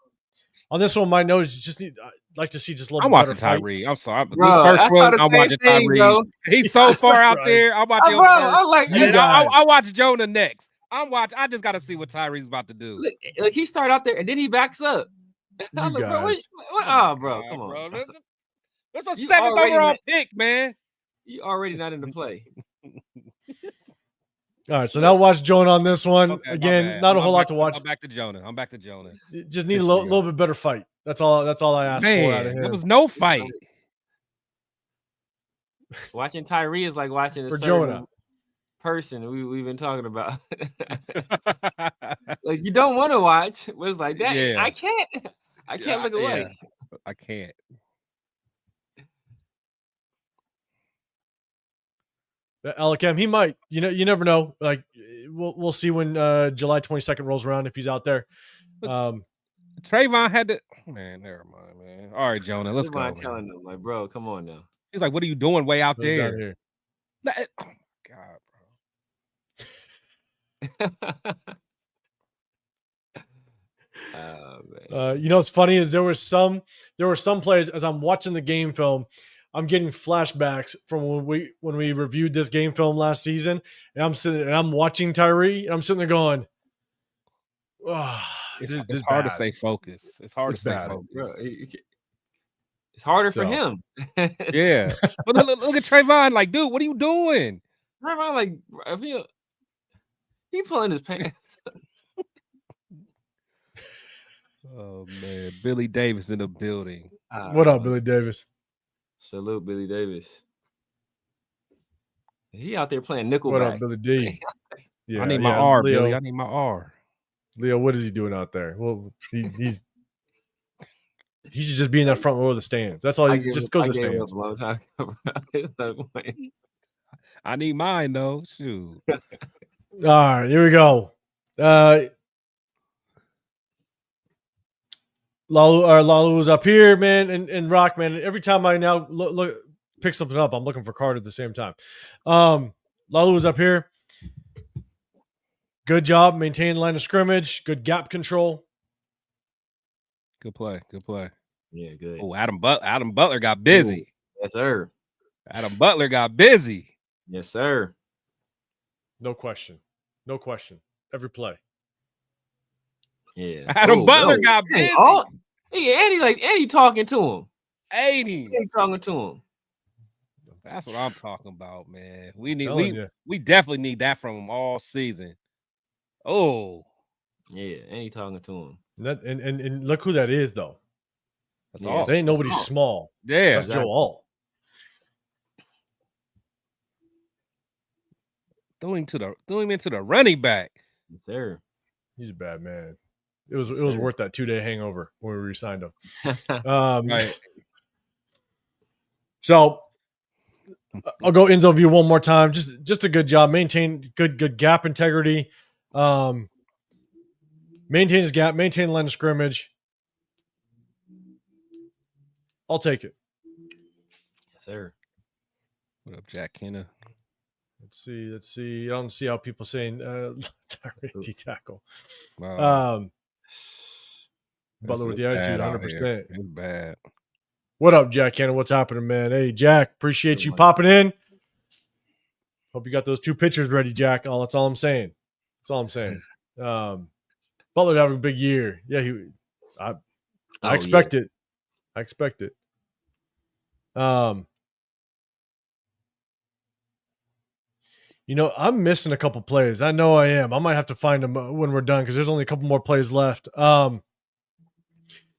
this one, my nose just I'd like to see just a little. I'm watching Tyree. I'm sorry, bro, this first one. I'm watching Tyree. Bro. He's so far out there. I'm watching. I watch Jonah next. I just got to see what Tyree's about to do. Look, he started out there and then he backs up. I'm like, bro, bro, come on, bro. That's a 7th overall pick, man. You already not in the play. All right, so now watch Jonah on this one. Okay, again. Not a whole lot to watch. I'm back to Jonah. Just need a little bit better fight. That's all I asked for out of him. There was no fight. Watching Tyree is like watching a certain Jonah person we've been talking about. Like you don't want to watch. But it's like that. Yeah. I can't look away. Yeah. I can't. Alicam, he might. You never know. Like we'll see when July 22nd rolls around if he's out there. Trayvon had to. Man, never mind, man. All right, Jonah, let's go. Telling them, like, bro, come on now. He's like, what are you doing way out there? Oh my God, what's funny is there were some plays as I'm watching the game film. I'm getting flashbacks from when we reviewed this game film last season, and I'm watching Tyree, and I'm sitting there going, "Oh, it's hard to stay focused. It's hard to stay focused." Bro, It's harder for him. Yeah. But look at Trayvon. Like, dude, what are you doing? Trayvon, like, he pulling his pants. Oh man, Billy Davis in the building. What up, Billy Davis? Salute, Billy Davis. He out there playing Nickelback. What up, Billy D? Yeah, I need my R, Leo. Billy. I need my R. Leo, what is he doing out there? Well, he should just be in that front row of the stands. That's all. Just go to the stands. A long time. I need mine though. Shoot. All right, here we go. Laulu is up here, man, and Rock, man. Every time I now look pick something up, I'm looking for Carter at the same time. Laulu is up here. Good job maintaining line of scrimmage. Good gap control. Good play. Good play. Yeah, good. Oh, Adam Butler got busy. Ooh, yes, sir. Adam Butler got busy. Yes, sir. No question. No question. Every play. Yeah. Adam Butler got busy. And he talking to him. Ain't he? He talking to him. That's what I'm talking about, man. We definitely need that from him all season. Oh. Yeah, and he talking to him. And look who that is, though. That's awesome. They ain't nobody small. Yeah. That's Joe Alt. Throw him into the running back. Yes, sir. He's a bad man. It was worth that 2-day hangover when we re-signed him. Right. So I'll go Enzo view one more time. Just a good job. Maintain good gap integrity. Maintain his gap. Maintain line of scrimmage. I'll take it. Yes, sir. What up, Jack Kenna? Let's see. I don't see how people saying D tackle. Wow. Butler with the attitude, 100%. It's bad. What up, Jack Cannon? What's happening, man? Hey, Jack, appreciate you popping in. Hope you got those 2 pictures ready, Jack. That's all I'm saying. Butler having a big year. Yeah, I expect it. I expect it. I'm missing a couple plays. I know I am. I might have to find them when we're done because there's only a couple more plays left.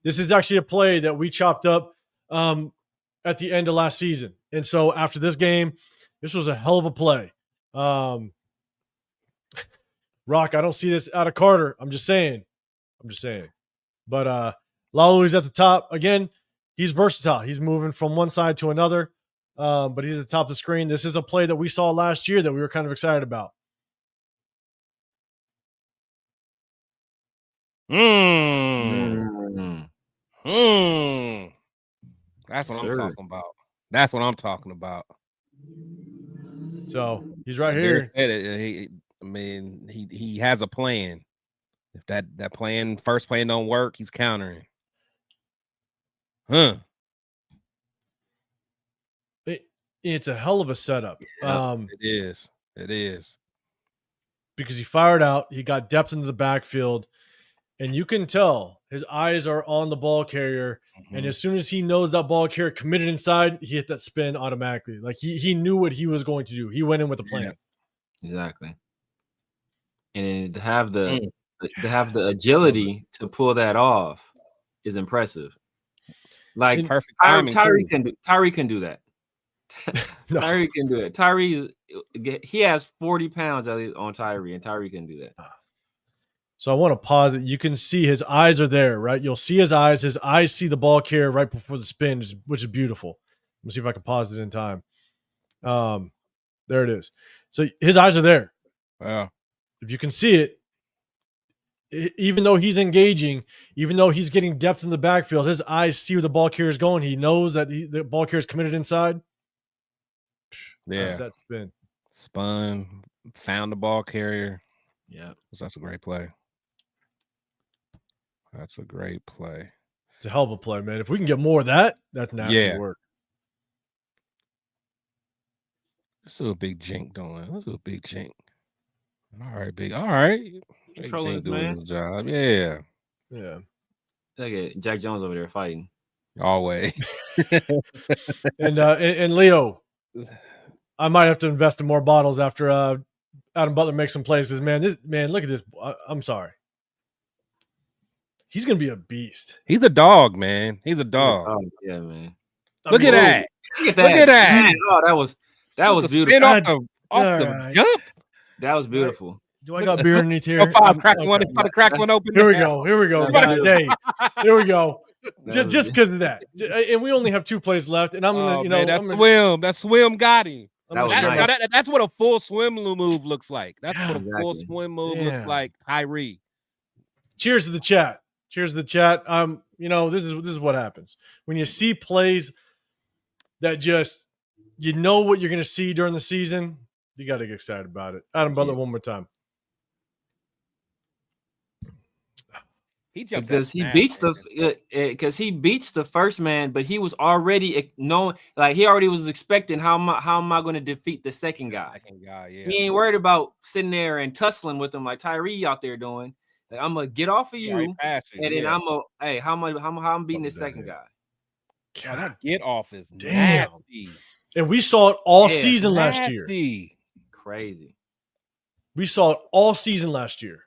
This is actually a play that we chopped up at the end of last season. And so after this game, this was a hell of a play. Rock, I don't see this out of Carter. I'm just saying. But Laulu is at the top. Again, he's versatile. He's moving from one side to another. But he's at the top of the screen. This is a play that we saw last year that we were kind of excited about. That's what I'm talking about. That's what I'm talking about. So he's right here. He has a plan. If that first plan don't work, he's countering. It's a hell of a setup. Yeah, it is. Because he fired out, he got depth into the backfield, and you can tell his eyes are on the ball carrier. Mm-hmm. And as soon as he knows that ball carrier committed inside, he hit that spin automatically. Like he knew what he was going to do. He went in with a plan. Yeah, exactly. And to have the agility to pull that off is impressive. Like perfect timing. Tyree can do that. No. Tyree can do it. Tyree, he has 40 pounds on Tyree, and Tyree can do that. So I want to pause it. You can see his eyes are there, right? You'll see his eyes. His eyes see the ball carrier right before the spin, which is beautiful. Let me see if I can pause it in time. There it is. So his eyes are there. Wow. If you can see it, even though he's engaging, even though he's getting depth in the backfield, his eyes see where the ball carrier is going. He knows that the ball carrier is committed inside. Yeah. That's that spin. Spun, found the ball carrier. Yeah. That's a great play. It's a hell of a play, man. If we can get more of that, that's nasty work. Let's do a big jink, don't we? Let's do a big jink. All right, big. All right. Controlling his man. His job. Yeah. Yeah. Look at Jack Jones over there fighting. Always. And Leo, I might have to invest in more bottles after Adam Butler makes some plays. Because look at this. I'm sorry. He's gonna be a beast. He's a dog, man. He's a dog. Oh yeah, man. Look at that. Look at that. Oh, that was beautiful. Off the jump. That was beautiful. Do I got beer underneath here? Crack one open. Here we go, guys. Hey, here we go. Just because of that, and we only have 2 plays left, and I'm gonna, that swim got him. That's what a full swim move looks like. That's what a full swim move looks like. Tyree. Cheers to the chat. This is what happens when you see plays that just what you're gonna see during the season. You got to get excited about it. Adam Butler, one more time. Because he beats the first man, but he was already knowing, like he already was expecting how am I going to defeat the second guy? He ain't worried about sitting there and tussling with him like Tyree out there doing. Like, I'm gonna get off of you, and then how I'm beating the second guy. God, that get off is nasty. And we saw it all season last year. Crazy. We saw it all season last year.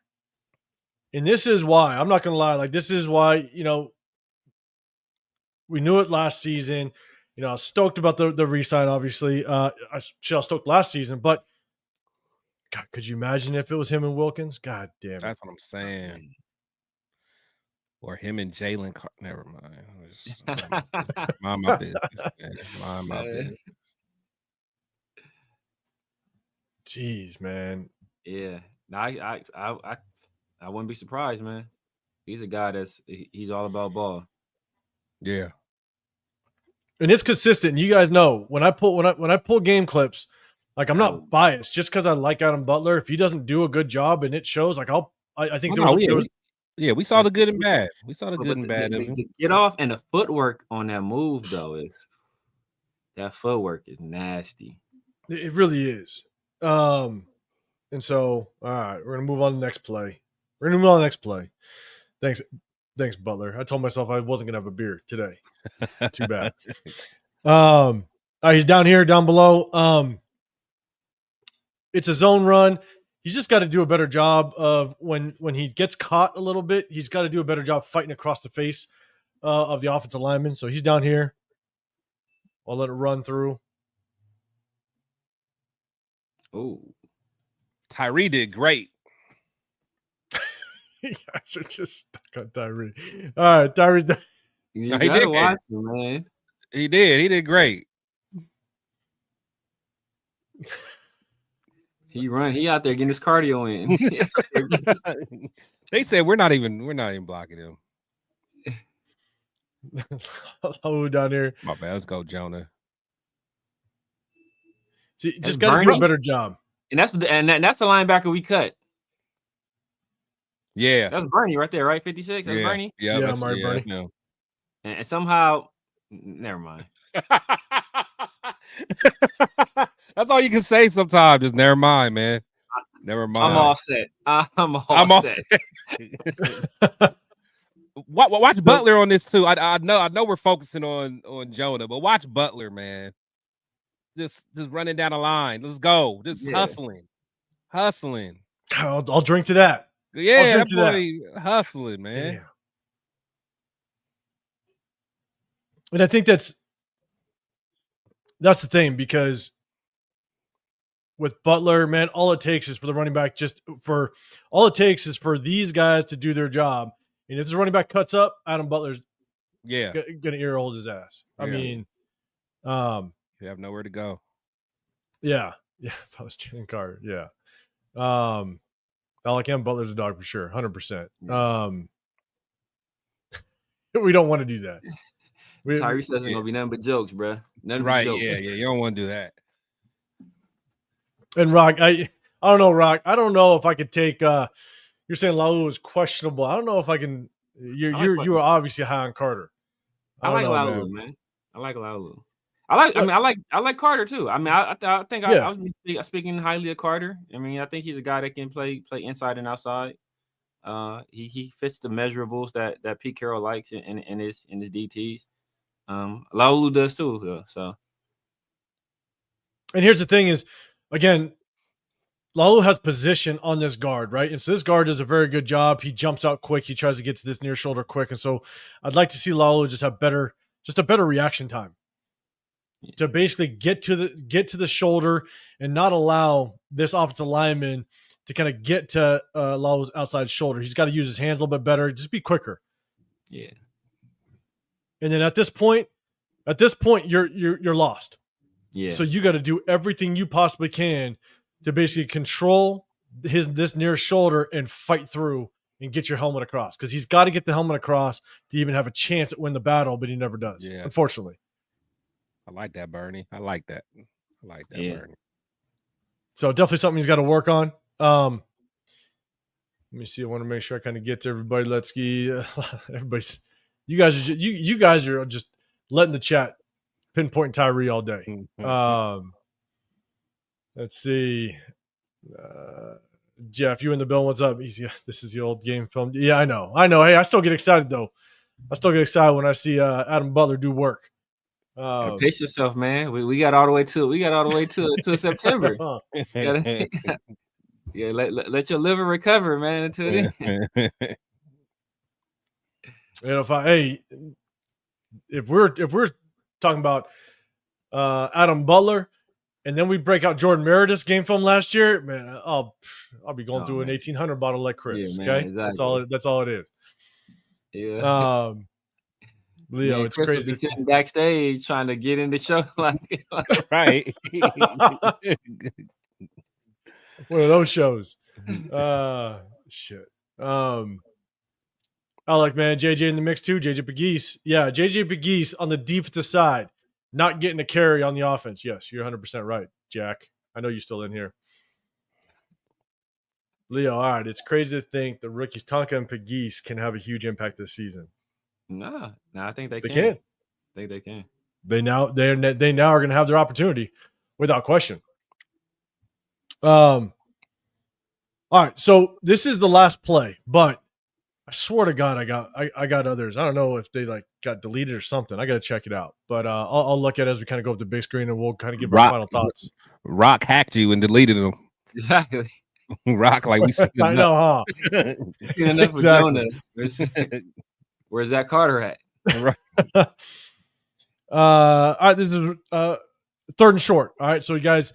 And this is why, I'm not going to lie, like this is why, we knew it last season. I was stoked about the re-sign, obviously. I was stoked last season, but God, could you imagine if it was him and Wilkins? God damn it. That's what I'm saying. Or him and Jalen. Never mind. Mind my business, man. Mind my business. Jeez, man. Yeah. I wouldn't be surprised, man. He's a guy he's all about ball. Yeah. And it's consistent. You guys know when I pull game clips, like I'm not biased just because I like Adam Butler. If he doesn't do a good job and it shows, like I think we saw the good and bad. We saw the good and bad. The get off and the footwork on that move though that footwork is nasty. It really is. And so all right, we're gonna move on to the next play. Thanks, Butler. I told myself I wasn't gonna have a beer today. Too bad. He's down here, down below. It's a zone run. He's just got to do a better job of when he gets caught a little bit. He's got to do a better job fighting across the face of the offensive lineman. So he's down here. I'll let it run through. Oh, Tyree did great. You guys are just stuck on Tyree. All right, Tyree. You gotta watch him, man. He did great. He out there getting his cardio in. They said we're not even blocking him. Laulu down here. My bad. Let's go, Jonah. See, just got to do a better job. And that's the linebacker we cut. Yeah, that's Bernie right there, right? 56. That's Bernie. Yeah, Bernie. No. And somehow, never mind. That's all you can say sometimes. Just never mind, man. Never mind. I'm all set. I'm all set. Watch Butler on this too. I know we're focusing on Jonah, but watch Butler, man. Just running down the line. Let's go. Just hustling. I'll drink to that. Yeah, that boy hustling, man. Damn. And I think that's the thing, because with Butler, man, all it takes is for the running back for these guys to do their job. And if the running back cuts up, Adam Butler's gonna ear hold his ass. I mean, you have nowhere to go. Yeah. If I was Jalen Carter, yeah. I like him. Butler's a dog for sure, 100%. We don't want to do that. Tyree says it's gonna be nothing but jokes, bro. Nothing but jokes. Yeah. You don't want to do that. And Rock, I don't know, Rock. I don't know if I could take. You're saying Laulu is questionable. I don't know if I can. You are obviously high on Carter. I like Laulu, man. I like Laulu. I like Carter too. I mean, I think I was speaking highly of Carter. I mean, I think he's a guy that can play inside and outside. He fits the measurables that Pete Carroll likes in his DTs. Laulu does too. So, and here's the thing: is again, Laulu has position on this guard, right? And so this guard does a very good job. He jumps out quick. He tries to get to this near shoulder quick, and so I'd like to see Laulu just have a better reaction time to basically get to the shoulder and not allow this offensive lineman to kind of get to Laulu's outside shoulder. He's got to use his hands a little bit better. Just be quicker. Yeah. And then at this point, you're lost. Yeah. So you got to do everything you possibly can to basically control this near shoulder and fight through and get your helmet across, because he's got to get the helmet across to even have a chance at win the battle, but he never does. Yeah. Unfortunately. I like that, Bernie. I like that, Bernie. So definitely something he's got to work on. Let me see. I want to make sure I kind of get to everybody. Let's get everybody's. You guys are just letting the chat pinpoint Tyree all day. Let's see. Jeff, you in the building? What's up? This is the old game film. Yeah, I know. Hey, I still get excited though. I still get excited when I see Adam Butler do work. Pace yourself, man. We got all the way to September. Yeah, let your liver recover, man. Until then. And if we're talking about Adam Butler, and then we break out Jordan Meredith's game film last year, man, I'll be going through an 1800 bottle like Chris. Yeah, okay, man, exactly. That's all it is. Yeah. Leo, man, it's Chris crazy. Be sitting backstage trying to get in the show, like right. One of those shows. Shit. I like, man, JJ in the mix too. JJ Pegues. Yeah, JJ Pegues on the defensive side, not getting a carry on the offense. Yes, you're 100% right, Jack. I know you're still in here. Leo, all right. It's crazy to think the rookies Tonka and Pegues can have a huge impact this season. No, I think they can. I think they can. They now are going to have their opportunity without question. All right. So this is the last play, but I swear to God, I got others. I don't know if they got deleted or something. I got to check it out, but I'll look at it as we kind of go up the big screen and we'll kind of give our final thoughts. Rock hacked you and deleted them. Exactly. Rock, like we said. I know, huh? Enough exactly. With Jonah. Where's that Carter at? All right, this is third and short. All right, so you guys,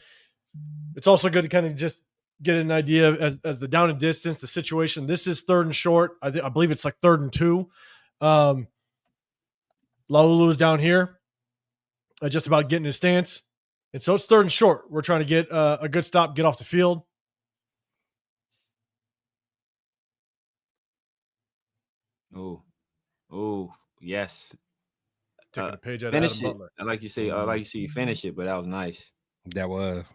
it's also good to kind of just get an idea as the down and distance, the situation. This is third and short. I believe it's like 3rd and 2. Laulu is down here, just about getting his stance, and so it's 3rd and short. We're trying to get a good stop, get off the field. Oh, yes. Taking a page out of Adam Butler. I like you see you finish it, but that was nice. That was.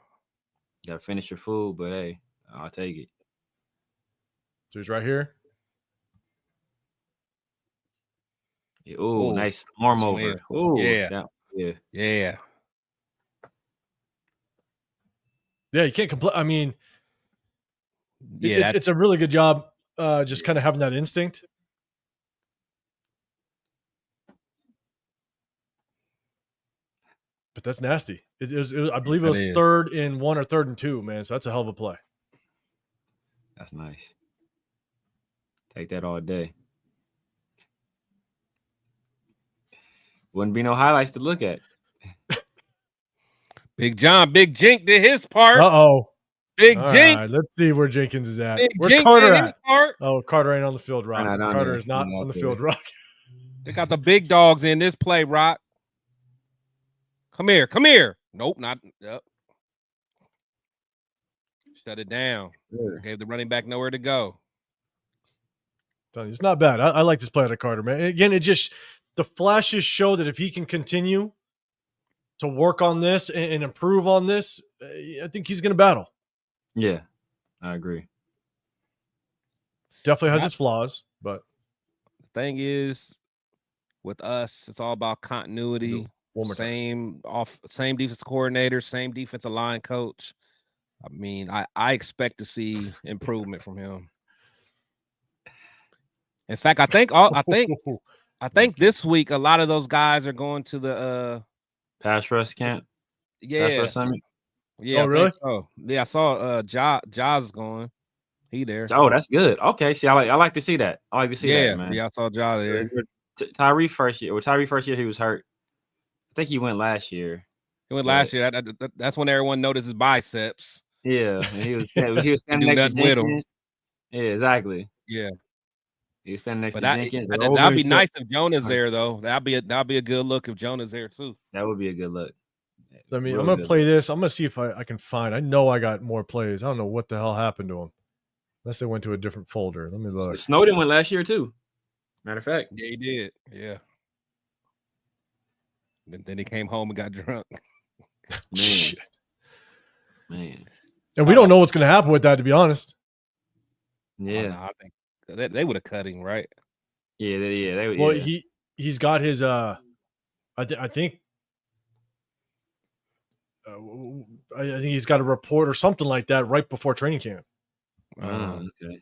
You gotta finish your food, but hey, I'll take it. So he's right here. Yeah, nice arm over. Oh, yeah. Yeah, you can't complain. I mean, it's a really good job just kind of having that instinct. But that's nasty. It was I believe it was 3rd and 1 or 3rd and 2, man. So that's a hell of a play. That's nice. Take that all day. Wouldn't be no highlights to look at. Big Jink did his part. Big all Jink. Right, let's see where Jenkins is at. Where's Jink Carter at? Oh, Carter ain't on the field, Rock. Carter is not on the field, Rock. They got the big dogs in this play, Rock. Come here. Nope, not. Yep. Shut it down. Sure. Gave the running back nowhere to go. It's not bad. I like this play out of Carter, man. Again, the flashes show that if he can continue to work on this and improve on this, I think he's going to battle. Yeah, I agree. Definitely has its flaws, but the thing is, with us, it's all about continuity. Same defensive coordinator, same defensive line coach. I mean, I expect to see improvement from him. In fact, I think I think this week a lot of those guys are going to the pass rush camp. Yeah. Pass rush summit. Yeah. Oh, really? So yeah, I saw Jaws going. He there. Oh, that's good. Okay. See, I like to see that. I like to see that, man. Yeah, I saw Jaws there. Tyree first year. Well, Tyree first year he was hurt. I think he went last year. He went last year. That's when everyone noticed his biceps. Yeah, and he was standing next to Jenkins. Yeah, exactly. Yeah. He was standing next to Jenkins. That'd be nice if Jonah's there, though. That'd be a good look if Jonah's there too. That would be a good look. I'm gonna play this. I'm gonna see if I can find. I know I got more plays. I don't know what the hell happened to them. Unless they went to a different folder. Let me look. Snowden went last year too. Matter of fact. Yeah, he did. Yeah. Then he came home and got drunk. Man. And we don't know what's going to happen with that, to be honest. Yeah. I think they would have cut him, right? Yeah. They well, he's got his I think he's got a report or something like that right before training camp. Okay.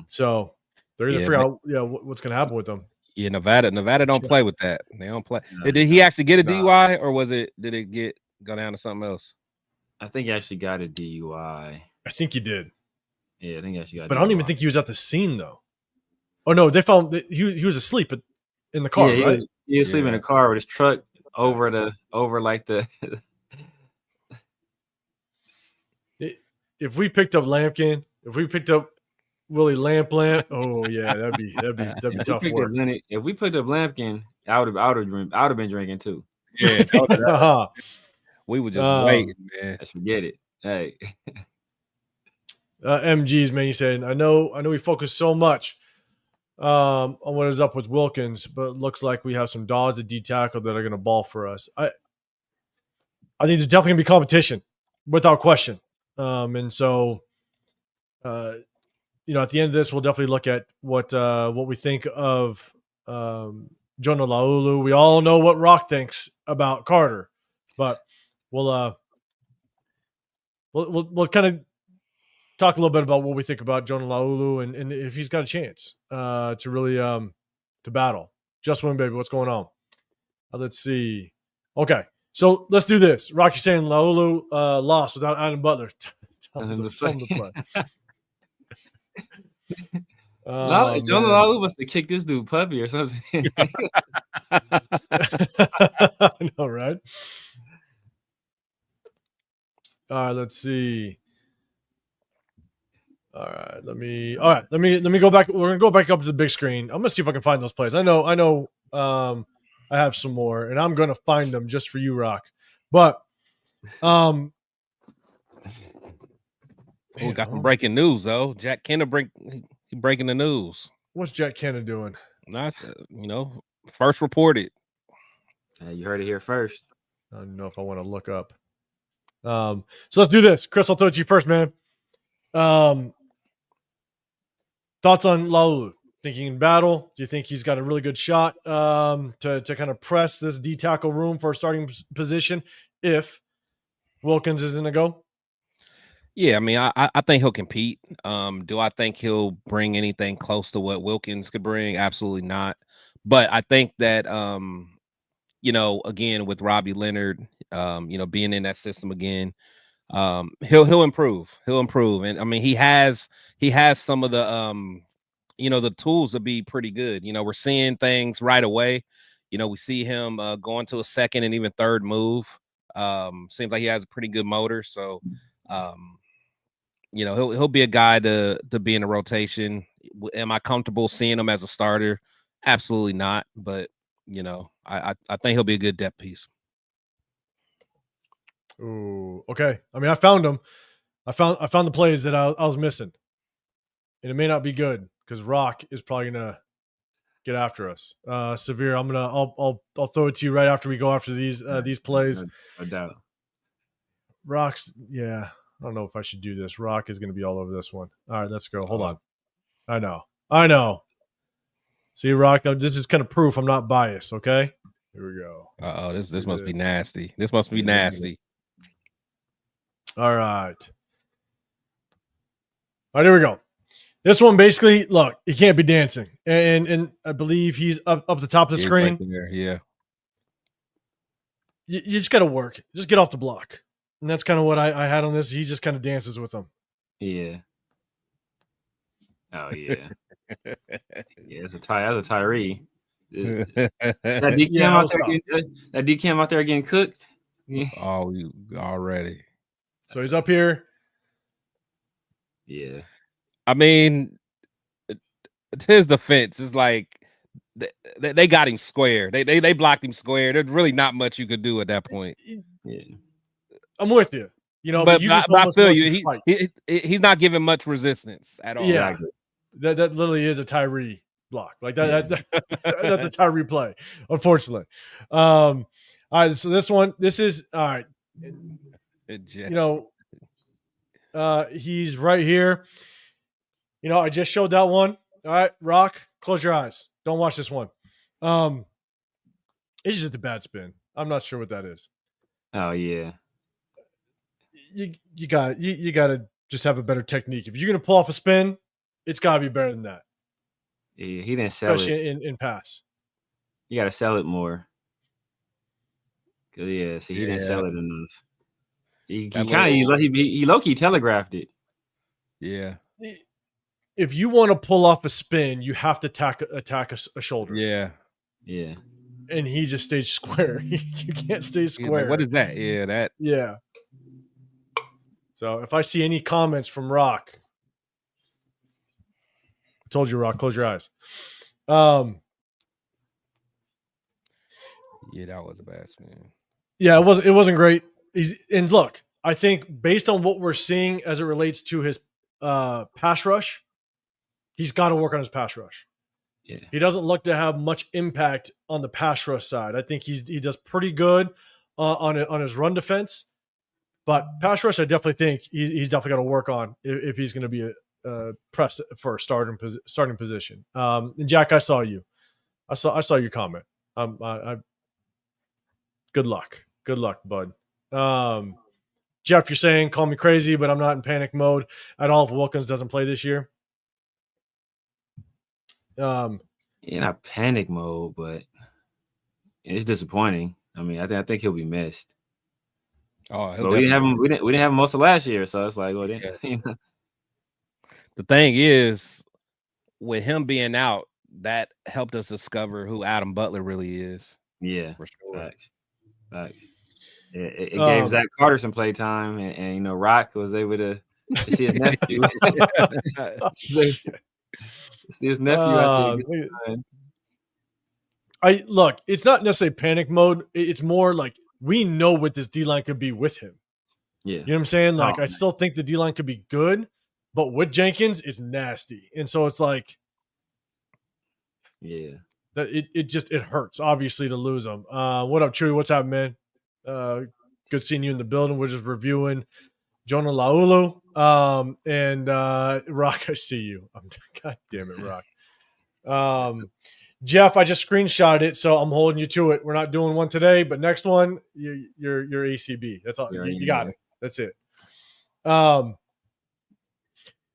So they're going to figure out what's going to happen with them. Yeah, Nevada don't play with that. They don't play. Did he actually get a DUI, or did it go down to something else? I think he actually got a DUI. I think he did. Yeah, I think he actually got. But I don't even think he was at the scene though. Oh no, they found he was asleep in the car. Yeah, right? He was sleeping in a car with his truck over like the. If we picked up Lampkin, if we picked up Willie Lamp, oh yeah, that'd be tough work. If we picked up Lampkin, I would have been drinking too. Yeah, we would just wait, man. Let's forget it. Hey, MGs, man, you said I know we focus so much on what is up with Wilkins, but it looks like we have some dogs at D tackle that are going to ball for us. I think there's definitely going to be competition, without question, and so. At the end of this, we'll definitely look at what we think of Jonah Laulu. We all know what Rock thinks about Carter, but we'll kind of talk a little bit about what we think about Jonah Laulu and if he's got a chance to really to battle. Just win, baby. What's going on? Let's see. Okay, so let's do this. Rocky saying Laulu lost without Adam Butler. Tell him to play. Jonah Laulu must have kicked this dude puppy or something. I know, right? All right, let's see. All right, let me go back. We're gonna go back up to the big screen. I'm gonna see if I can find those plays. I know. I have some more, and I'm gonna find them just for you, Rock. But we got some breaking news though. Jack Kenna breaking the news. What's Jack Kenna doing? Nice, first reported. You heard it here first. I don't know if I want to look up. So let's do this. Chris, I'll throw it to you first, man. Thoughts on Laulu? Thinking in battle? Do you think he's got a really good shot to kind of press this D tackle room for a starting position if Wilkins isn't a go? Yeah, I mean, I think he'll compete. Do I think he'll bring anything close to what Wilkins could bring? Absolutely not. But I think that, again, with Robbie Leonard, being in that system again, he'll improve. He'll improve. And I mean, he has some of the, the tools to be pretty good. We're seeing things right away. We see him going to a second and even third move. Seems like he has a pretty good motor. So, he'll be a guy to be in the rotation. Am I comfortable seeing him as a starter? Absolutely not. But I think he'll be a good depth piece. Ooh, okay. I mean, I found him. I found the plays that I was missing, and it may not be good because Rock is probably gonna get after us. Severe. I'll throw it to you right after we go after these plays. No doubt. Rock's, yeah. I don't know if I should do this. Rock is going to be all over this one. All right, let's go. Hold on. I know. See, Rock, this is kind of proof I'm not biased, okay? Here we go. This must be nasty. This must be nasty. All right. All right, here we go. This one basically, look, he can't be dancing, and I believe he's up the top of the screen. Right there, yeah. You just got to work. Just get off the block, and that's kind of what I had on this. He just kind of dances with them. Yeah. Oh yeah. Yeah, that's a Tyree. That DCam out there getting cooked. Oh, you already. So he's up here. Yeah. I mean, to his defense, it's like they got him square. They blocked him square. There's really not much you could do at that point. Yeah. I'm with you. But you just I feel you. He's not giving much resistance at all. Yeah. That literally is a Tyree block. Like that that's a Tyree play, unfortunately. All right, so this is all right. He's right here. I just showed that one. All right, Rock, close your eyes. Don't watch this one. It's just a bad spin. I'm not sure what that is. Oh yeah. You got to just have a better technique. If you're gonna pull off a spin, it's got to be better than that. Yeah, he didn't sell especially it in pass. You got to sell it more. He didn't sell it enough. He low-key telegraphed it. Yeah. If you want to pull off a spin, you have to attack a shoulder. Yeah. Yeah. And he just stayed square. You can't stay square. What is that? Yeah, that. Yeah. So if I see any comments from Rock, I told you, Rock, close your eyes. Yeah, that was a bad spin. Yeah, it wasn't great. And look, I think based on what we're seeing as it relates to his pass rush, he's got to work on his pass rush. Yeah. He doesn't look to have much impact on the pass rush side. I think he does pretty good on his run defense, but pass rush, I definitely think he's definitely got to work on if he's going to be a press for a starting position. And Jack, I saw you. I saw your comment. Good luck, bud. Jeff, you're saying call me crazy, but I'm not in panic mode at all if Wilkins doesn't play this year. Not panic mode, but it's disappointing. I mean, I think he'll be missed. Oh, but we didn't have him. We didn't have him most of last year, so it's like, well, The thing is, with him being out, that helped us discover who Adam Butler really is. Yeah, for sure. Facts. It gave Zach Carter some play time, and Rock was able to see his nephew. See his nephew out there. Look, it's not necessarily panic mode. It's more like we know what this D-line could be with him. Yeah. You know what I'm saying? Like, I still think the D-line could be good, but with Jenkins, it's nasty. And so it's like, yeah, that it hurts, obviously, to lose him. What up, Chewy? What's up, man? Good seeing you in the building. We're just reviewing Jonah Laulu. And Rock, I see you. God damn it, Rock. Jeff, I just screenshot it, so I'm holding you to it. We're not doing one today, but next one, you're ACB. That's all. You got it. That's it.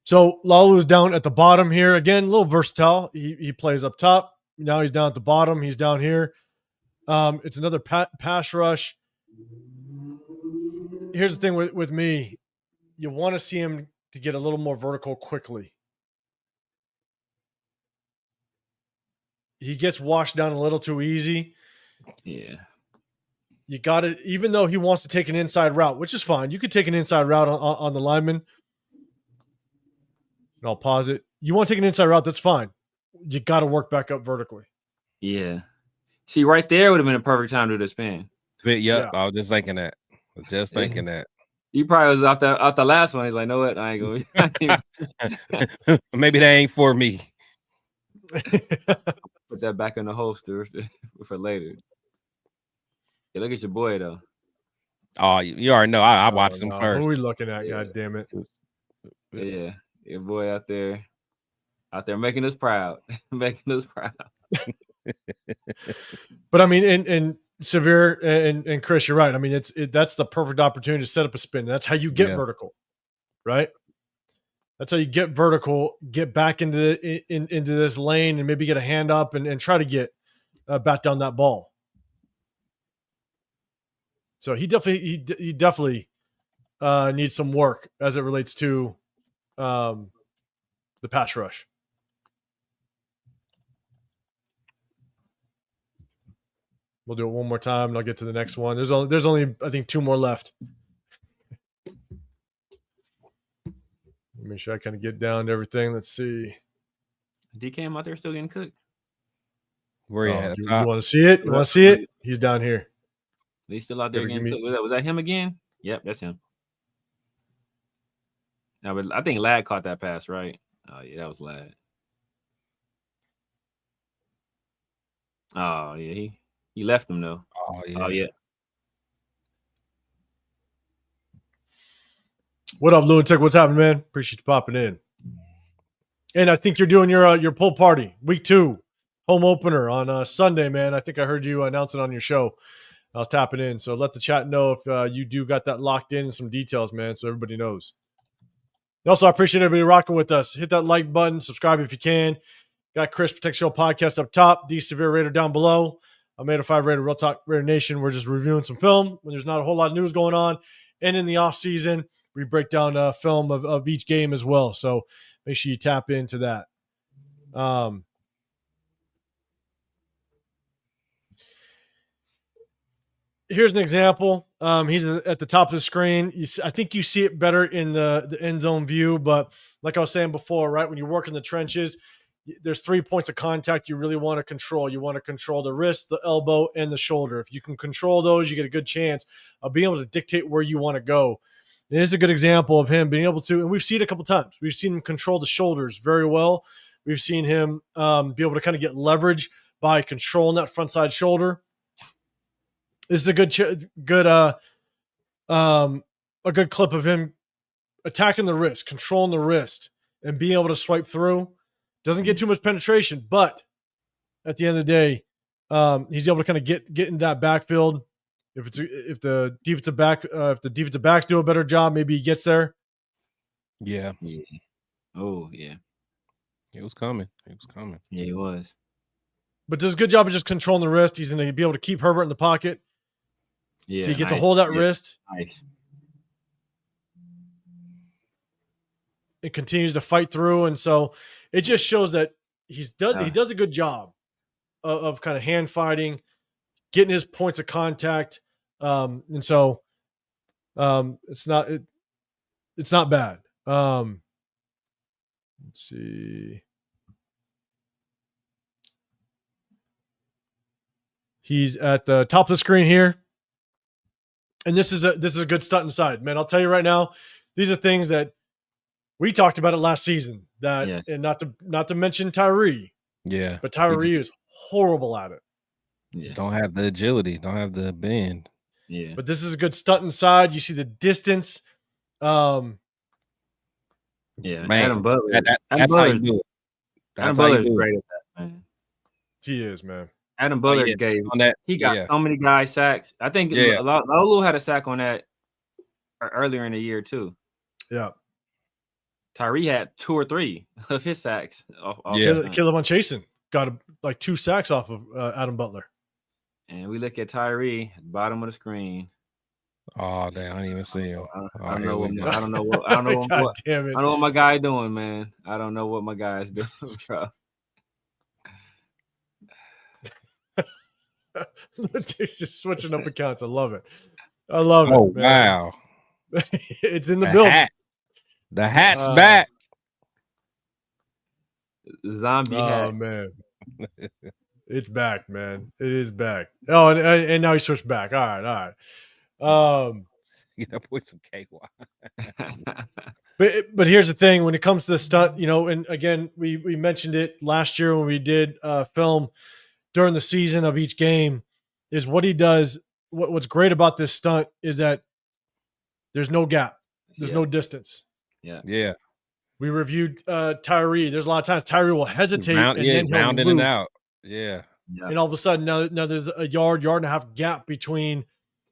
So Laulu's down at the bottom here. Again, a little versatile. He plays up top. Now he's down at the bottom. He's down here. It's another pass rush. Here's the thing with me. You want to see him to get a little more vertical quickly. He gets washed down a little too easy. Yeah. You got to, even though he wants to take an inside route, which is fine. You could take an inside route on the lineman. And I'll pause it. You want to take an inside route, that's fine. You got to work back up vertically. Yeah. See, right there would have been a perfect time to do the spin. Yeah. I was just thinking that. You probably was out the last one. He's like, no, what? I ain't going. Maybe that ain't for me. Put that back in the holster for later. Yeah, look at your boy though. Oh, you already know. I watched him first. Who are we looking at? Yeah. God damn it. Yeah, your boy out there making us proud. But I mean, and Severe and Chris, you're right. I mean, that's the perfect opportunity to set up a spin. That's how you get vertical, right? That's how you get vertical, get back into into this lane, and maybe get a hand up and try to get bat down that ball. So he definitely needs some work as it relates to the pass rush. We'll do it one more time, and I'll get to the next one. There's only I think 2 more left. Make sure I kind of get down to everything. Let's see. DK out there still getting cooked. Where you at? You want to see it? You want to see it? He's down here. He's still out there getting cooked. Was that him again? Yep, that's him. Now, but I think Ladd caught that pass, right? Oh yeah, that was Ladd. Oh yeah, he left him though. Oh yeah. What up, Lunatic? What's happening, man? Appreciate you popping in. And I think you're doing your pool party, week 2, home opener on Sunday, man. I think I heard you announce it on your show. I was tapping in, so let the chat know if you do got that locked in and some details, man, so everybody knows. Also, I appreciate everybody rocking with us. Hit that like button, subscribe if you can. Got Chris Protect Show podcast up top, the Severe Raider down below. I'm 805 Raider, Real Talk Raider Nation. We're just reviewing some film when there's not a whole lot of news going on. And in the off season, we break down film of each game as well. So make sure you tap into that. Here's an example. He's at the top of the screen. I think you see it better in the end zone view, but like I was saying before, right, when you work in the trenches, there's 3 points of contact you really want to control. You want to control the wrist, the elbow, and the shoulder. If you can control those, you get a good chance of being able to dictate where you want to go. And this is a good example of him being able to, and we've seen it a couple times. We've seen him control the shoulders very well. We've seen him be able to kind of get leverage by controlling that front side shoulder. This is a good clip of him attacking the wrist, controlling the wrist, and being able to swipe through. Doesn't get too much penetration, but at the end of the day, he's able to kind of get in that backfield. If the defensive backs do a better job, maybe he gets there. Yeah. Oh yeah. It was coming. Yeah, he was. But does a good job of just controlling the wrist. He's going to be able to keep Herbert in the pocket. Yeah. So he gets a hold of that wrist. Nice. It continues to fight through, and so it just shows that he does a good job of kind of hand fighting, getting his points of contact, and so it's not bad. Let's see. He's at the top of the screen here, and this is a good stunt inside, man. I'll tell you right now, these are things that we talked about it last season. And not to mention Tyree. Yeah, but Tyree is horrible at it. Yeah. Don't have the agility. Don't have the bend. Yeah, but this is a good stunt inside. You see the distance. Yeah, man, Adam Butler. That's how you do it. Adam Butler's great at that, man. He is, man. Adam Butler he got so many guys sacks. I think Laulu had a sack on that earlier in the year too. Yeah. Tyree had 2 or 3 of his sacks. Caleb on Chasen got like 2 sacks off of Adam Butler. And we look at Tyree at the bottom of the screen. Oh damn! I didn't even see him. I don't know what my guy doing, man. I don't know what my guy is doing, bro. He's just switching up accounts. I love it. I love it. Oh man. wow! It's in the building. The hat's back. Zombie hat. Oh man, it's back, man. It is back. Oh, and now he switched back. All right. Get that boy some KY. But here's the thing: when it comes to the stunt, and again, we mentioned it last year when we did film during the season of each game, is what he does. What's great about this stunt is that there's no gap, there's no distance. Yeah. We reviewed Tyree. There's a lot of times Tyree will hesitate and then he'll round in loop. and out. Yeah. And all of a sudden now there's a yard and a half gap between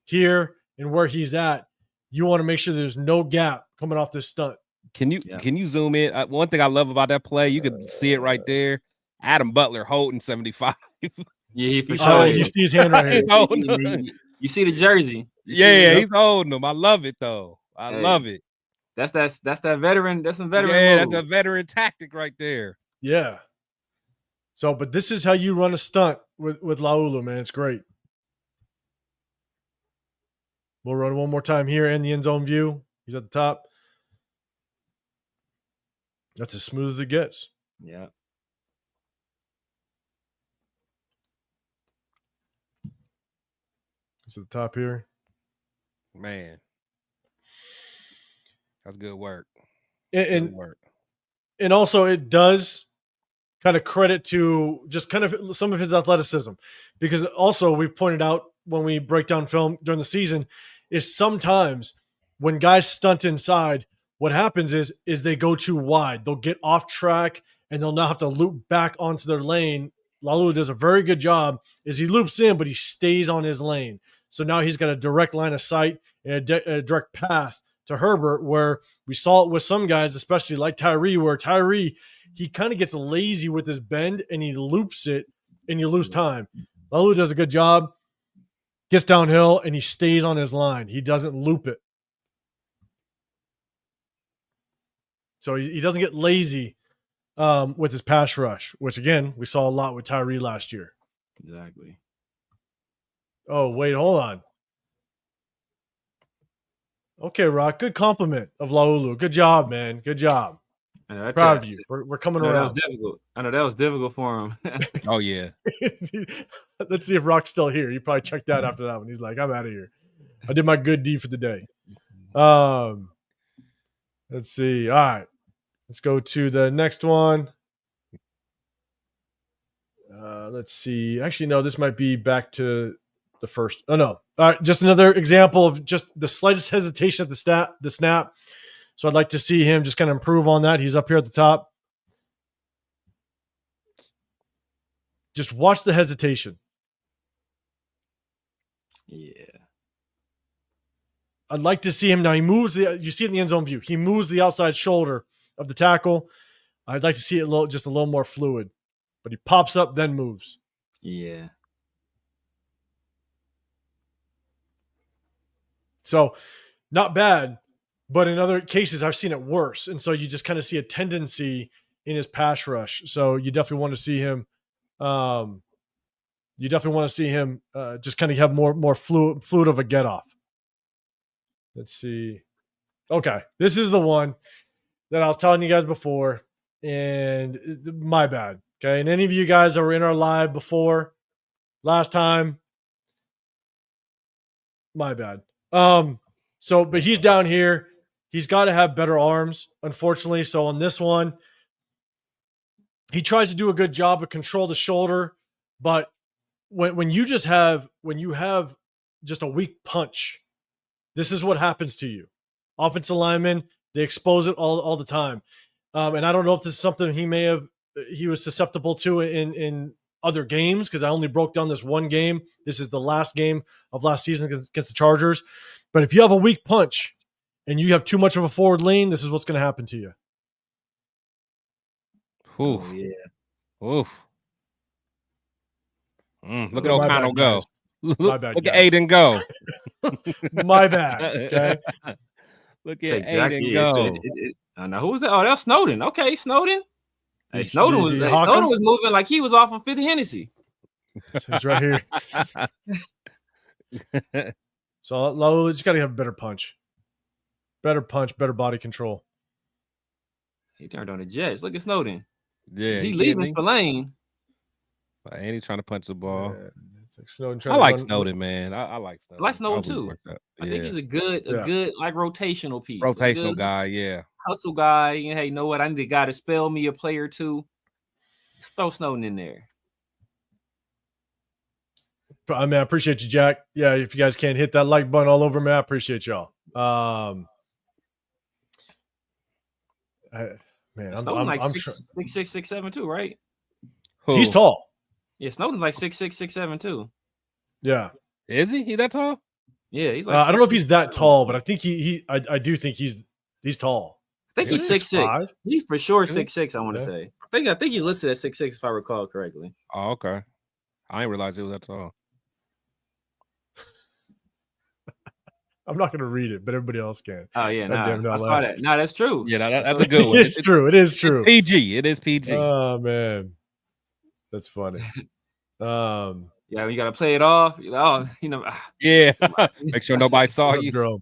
here and where he's at. You want to make sure there's no gap coming off this stunt. Can you zoom in? One thing I love about that play, you could see it right there. Adam Butler holding 75. Yeah, for sure. You see his hand right here. You see the jersey. He's holding them. I love it though. I love it. That's that veteran. That's some veteran. Yeah, moves. that's a veteran tactic right there. Yeah. So, but this is how you run a stunt with Laulu, man. It's great. We'll run it one more time here in the end zone view. He's at the top. That's as smooth as it gets. Yeah. It's at the top here. Man. That's good work. And also it does kind of credit to just kind of some of his athleticism, because also we've pointed out when we break down film during the season is sometimes when guys stunt inside, what happens is they go too wide. They'll get off track and they'll now have to loop back onto their lane. Laulu does a very good job is he loops in, but he stays on his lane. So now he's got a direct line of sight and a direct path to Herbert, where we saw it with some guys, especially like Tyree, where Tyree, he kind of gets lazy with his bend and he loops it and you lose time. Laulu does a good job, gets downhill, and he stays on his line. He doesn't loop it. So he doesn't get lazy with his pass rush, which, again, we saw a lot with Tyree last year. Exactly. Oh, wait, hold on. Okay, Rock, good compliment of Laulu. Good job, man. Good job. Proud of you. We're coming around. That was difficult. I know that was difficult for him. Oh, yeah. Let's see if Rock's still here. He probably checked out after that one. He's like, I'm out of here. I did my good deed for the day. Let's see. All right. Let's go to the next one. Let's see. Actually, no, this might be back to the first. Oh, no. All right. Just another example of just the slightest hesitation at the snap. So I'd like to see him just kind of improve on that. He's up here at the top. Just watch the hesitation. Yeah. I'd like to see him now. He moves you see it in the end zone view. He moves the outside shoulder of the tackle. I'd like to see it just a little more fluid. But he pops up, then moves. Yeah. So not bad, but in other cases, I've seen it worse. And so you just kind of see a tendency in his pass rush. So you definitely want to see him. Just kind of have more fluid of a get off. Let's see. Okay, this is the one that I was telling you guys before, and my bad. Okay, and any of you guys that were in our live before last time, my bad. But he's down here. He's got to have better arms, unfortunately. So on this one, he tries to do a good job of control the shoulder, but when you have just a weak punch, this is what happens to you. Offensive linemen, they expose it all the time. And I don't know if this is something he was susceptible to in other games, because I only broke down this one game. This is the last game of last season against the Chargers. But if you have a weak punch and you have too much of a forward lean, this is what's going to happen to you. Oof. Oh, yeah. Oof. Look at O'Connell go. My bad, look at Aiden go. My bad. Okay. Look at Aiden go. I know who was that? Oh, that's Snowden. Okay, Snowden. Hey, Snowden was moving like he was off on Fifth Hennessy. He's right here. So Laulu just got to have a better punch. Better punch, better body control. He turned on the Jets. Look at Snowden. Yeah, he leaving Spillane. Ain't he trying to punch the ball? Yeah, like Snowden I like Snowden, man. I like Snowden. I like Snowden too. I think he's a good like rotational piece. Rotational guy, yeah. Hustle guy. Hey, you know what? I need a guy to spell me a play or two. Let's throw Snowden in there. I mean, I appreciate you, Jack. Yeah, if you guys can't hit that like button all over me, I appreciate y'all. Snowden like 6'6", 6'7" right? Who? He's tall. Yeah, Snowden's like 6'6", 6'7" too. Yeah. Is he? He that tall? Yeah, he's like I don't know if he's that tall, but I think I do think he's tall. think he's 6'6". He's for sure 6'6". I want to say. I think he's listed at 6'6", if I recall correctly. Oh, okay. I didn't realize it was that tall. I'm not going to read it, but everybody else can. Oh yeah, I saw that. No, that's true. Yeah, that's a good one. It's true. It is true. It's PG. It is PG. Oh man, that's funny. Yeah, you got to play it off. Yeah, make sure nobody saw you. Jerome?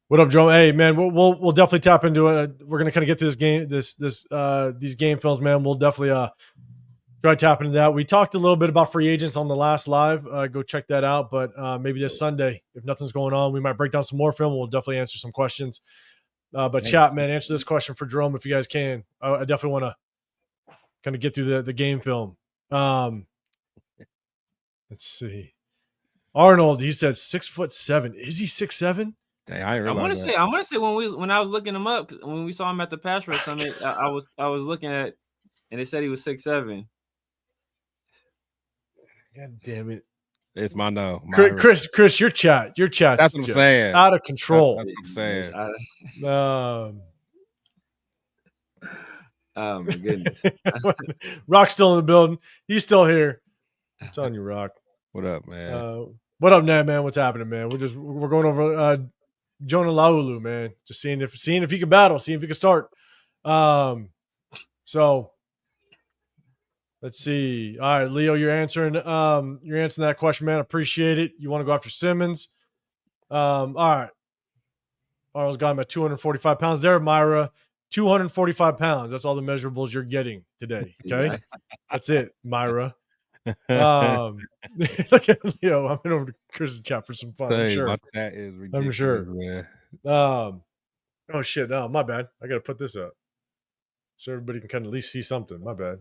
What up, Jerome? Hey man, we'll definitely tap into it. We're gonna kind of get to this game, these game films, man. We'll definitely try tapping into that. We talked a little bit about free agents on the last live. Go check that out. But maybe this Sunday, if nothing's going on, we might break down some more film. We'll definitely answer some questions. But chat, man, answer this question for Jerome if you guys can. I definitely want to kind of get through the game film. Let's see. Arnold, he said 6'7". Is he 6'7"? Dang, I want to say when I was looking him up, when we saw him at the Pass Rush Summit, I was looking at, and they said he was 6'7". God damn it! It's my no. Chris, your chat. That's what I'm saying. Out of control. That's what I'm saying. Oh my goodness. Rock's still in the building. He's still here. I'm telling you, Rock. What up, man? What up, Ned, man? What's happening, man? We're going over Jonah Laulu, man. Just seeing if he can battle, seeing if he can start. So let's see. All right, Leo, you're answering that question, man. Appreciate it. You want to go after Simmons? All right. Arnold's got him at 245 pounds. There, Myra, 245 pounds. That's all the measurables you're getting today. Okay, that's it, Myra. Look at Leo. I'm over to Chris's chat for some fun. I'm sure. My chat is ridiculous, I'm sure. Man. Oh shit. No, my bad. I gotta put this up so everybody can kind of at least see something. My bad.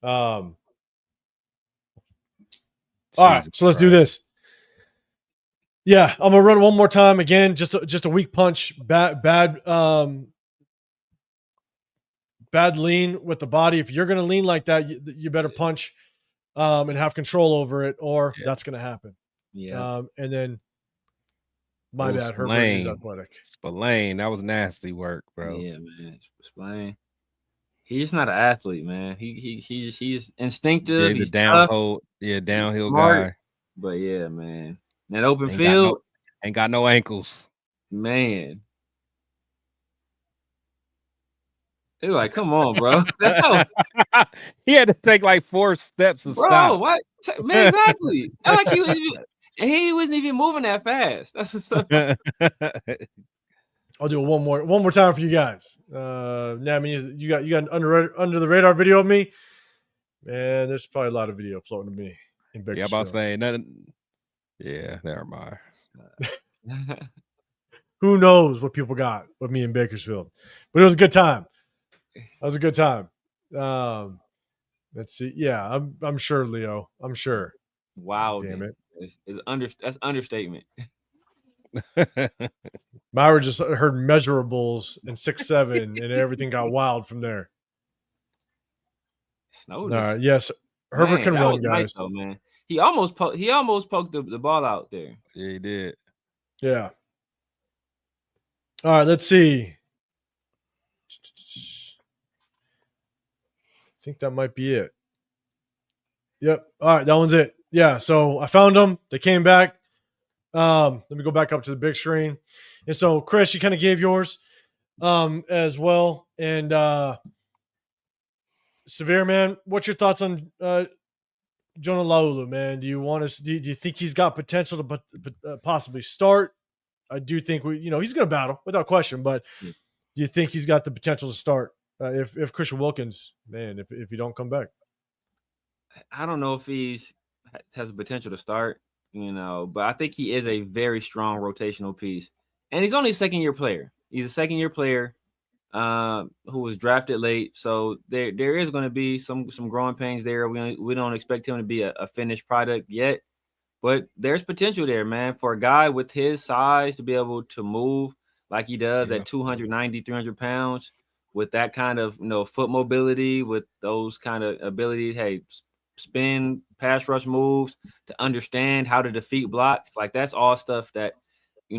All right, so let's do this. Yeah, I'm gonna run one more time again. Just a weak punch, bad lean with the body. If you're gonna lean like that, you better punch and have control over it, or that's gonna happen. Yeah. And then my bad, Herbert is athletic. Spillane, that was nasty work, bro. Yeah, man. Spillane. He's just not an athlete, man. He's instinctive. Yeah, he's downhill guy. But yeah, man. That open field ain't got no ankles. Man. They're like, come on, bro. He had to take like 4 steps to stop. Bro, what? Man, exactly. Like he wasn't even moving that fast. That's what's up. I'll do it one more time for you guys. Now, I mean, you got an under the radar video of me. Man, there's probably a lot of video floating to me in Bakersfield. Yeah, I'm about to say nothing. Yeah, never mind. Who knows what people got with me in Bakersfield? But it was a good time. That was a good time. Let's see. Yeah, I'm sure, Leo. I'm sure. Wow, damn it. That's understatement. Myra just heard measurables and 6'7", and everything got wild from there. All right, yes, Herbert can run, guys. Nice though, man. He almost poked the ball out there. Yeah, he did. Yeah. All right, let's see. I think that might be it. Yep. All right, that one's it. Yeah, so I found them. They came back. Let me go back up to the big screen. And so, Chris, you kind of gave yours as well. And Severe, man, what's your thoughts on Jonah Laulu, man? Do you think he's got potential to possibly start? I do think he's going to battle without question, but do you think he's got the potential to start if Christian Wilkins, man, if he don't come back? I don't know if he has the potential to start, but I think he is a very strong rotational piece. And he's only a second-year player. He's a second-year player who was drafted late. So there is going to be some growing pains there. We don't expect him to be a finished product yet. But there's potential there, man, for a guy with his size to be able to move like he does at 290, 300 pounds with that kind of, foot mobility, with those kind of ability, spin, pass rush moves, to understand how to defeat blocks. Like, that's all stuff that,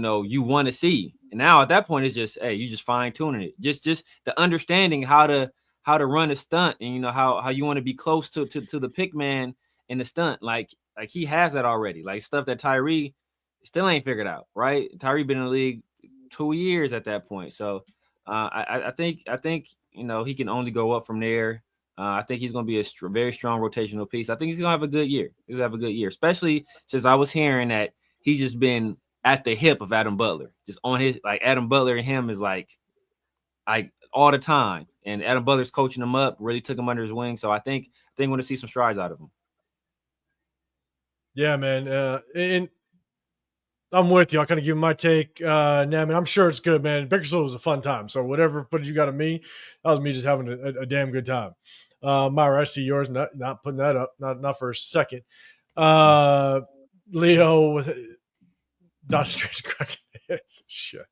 you want to see. And now at that point, it's just, hey, you just fine tuning it. Just the understanding how to run a stunt, and how you want to be close to the pick man in the stunt. Like he has that already. Like stuff that Tyree still ain't figured out, right? Tyree been in the league 2 years at that point. So I think he can only go up from there. I think he's going to be a very strong rotational piece. I think he's going to have a good year. He'll have a good year, especially since I was hearing that he's just been at the hip of Adam Butler, just on his, like Adam Butler and him is like all the time. And Adam Butler's coaching him up, really took him under his wing. So I think we're going to see some strides out of him. Yeah, man. And I'm with you. I'll kind of give my take. I'm sure it's good, man. Bakersfield was a fun time. So whatever footage you got of me, that was me just having a damn good time. Myra, I see yours. Not putting that up. Not for a second. Leo with Dodge Street's cracking hits. Shit.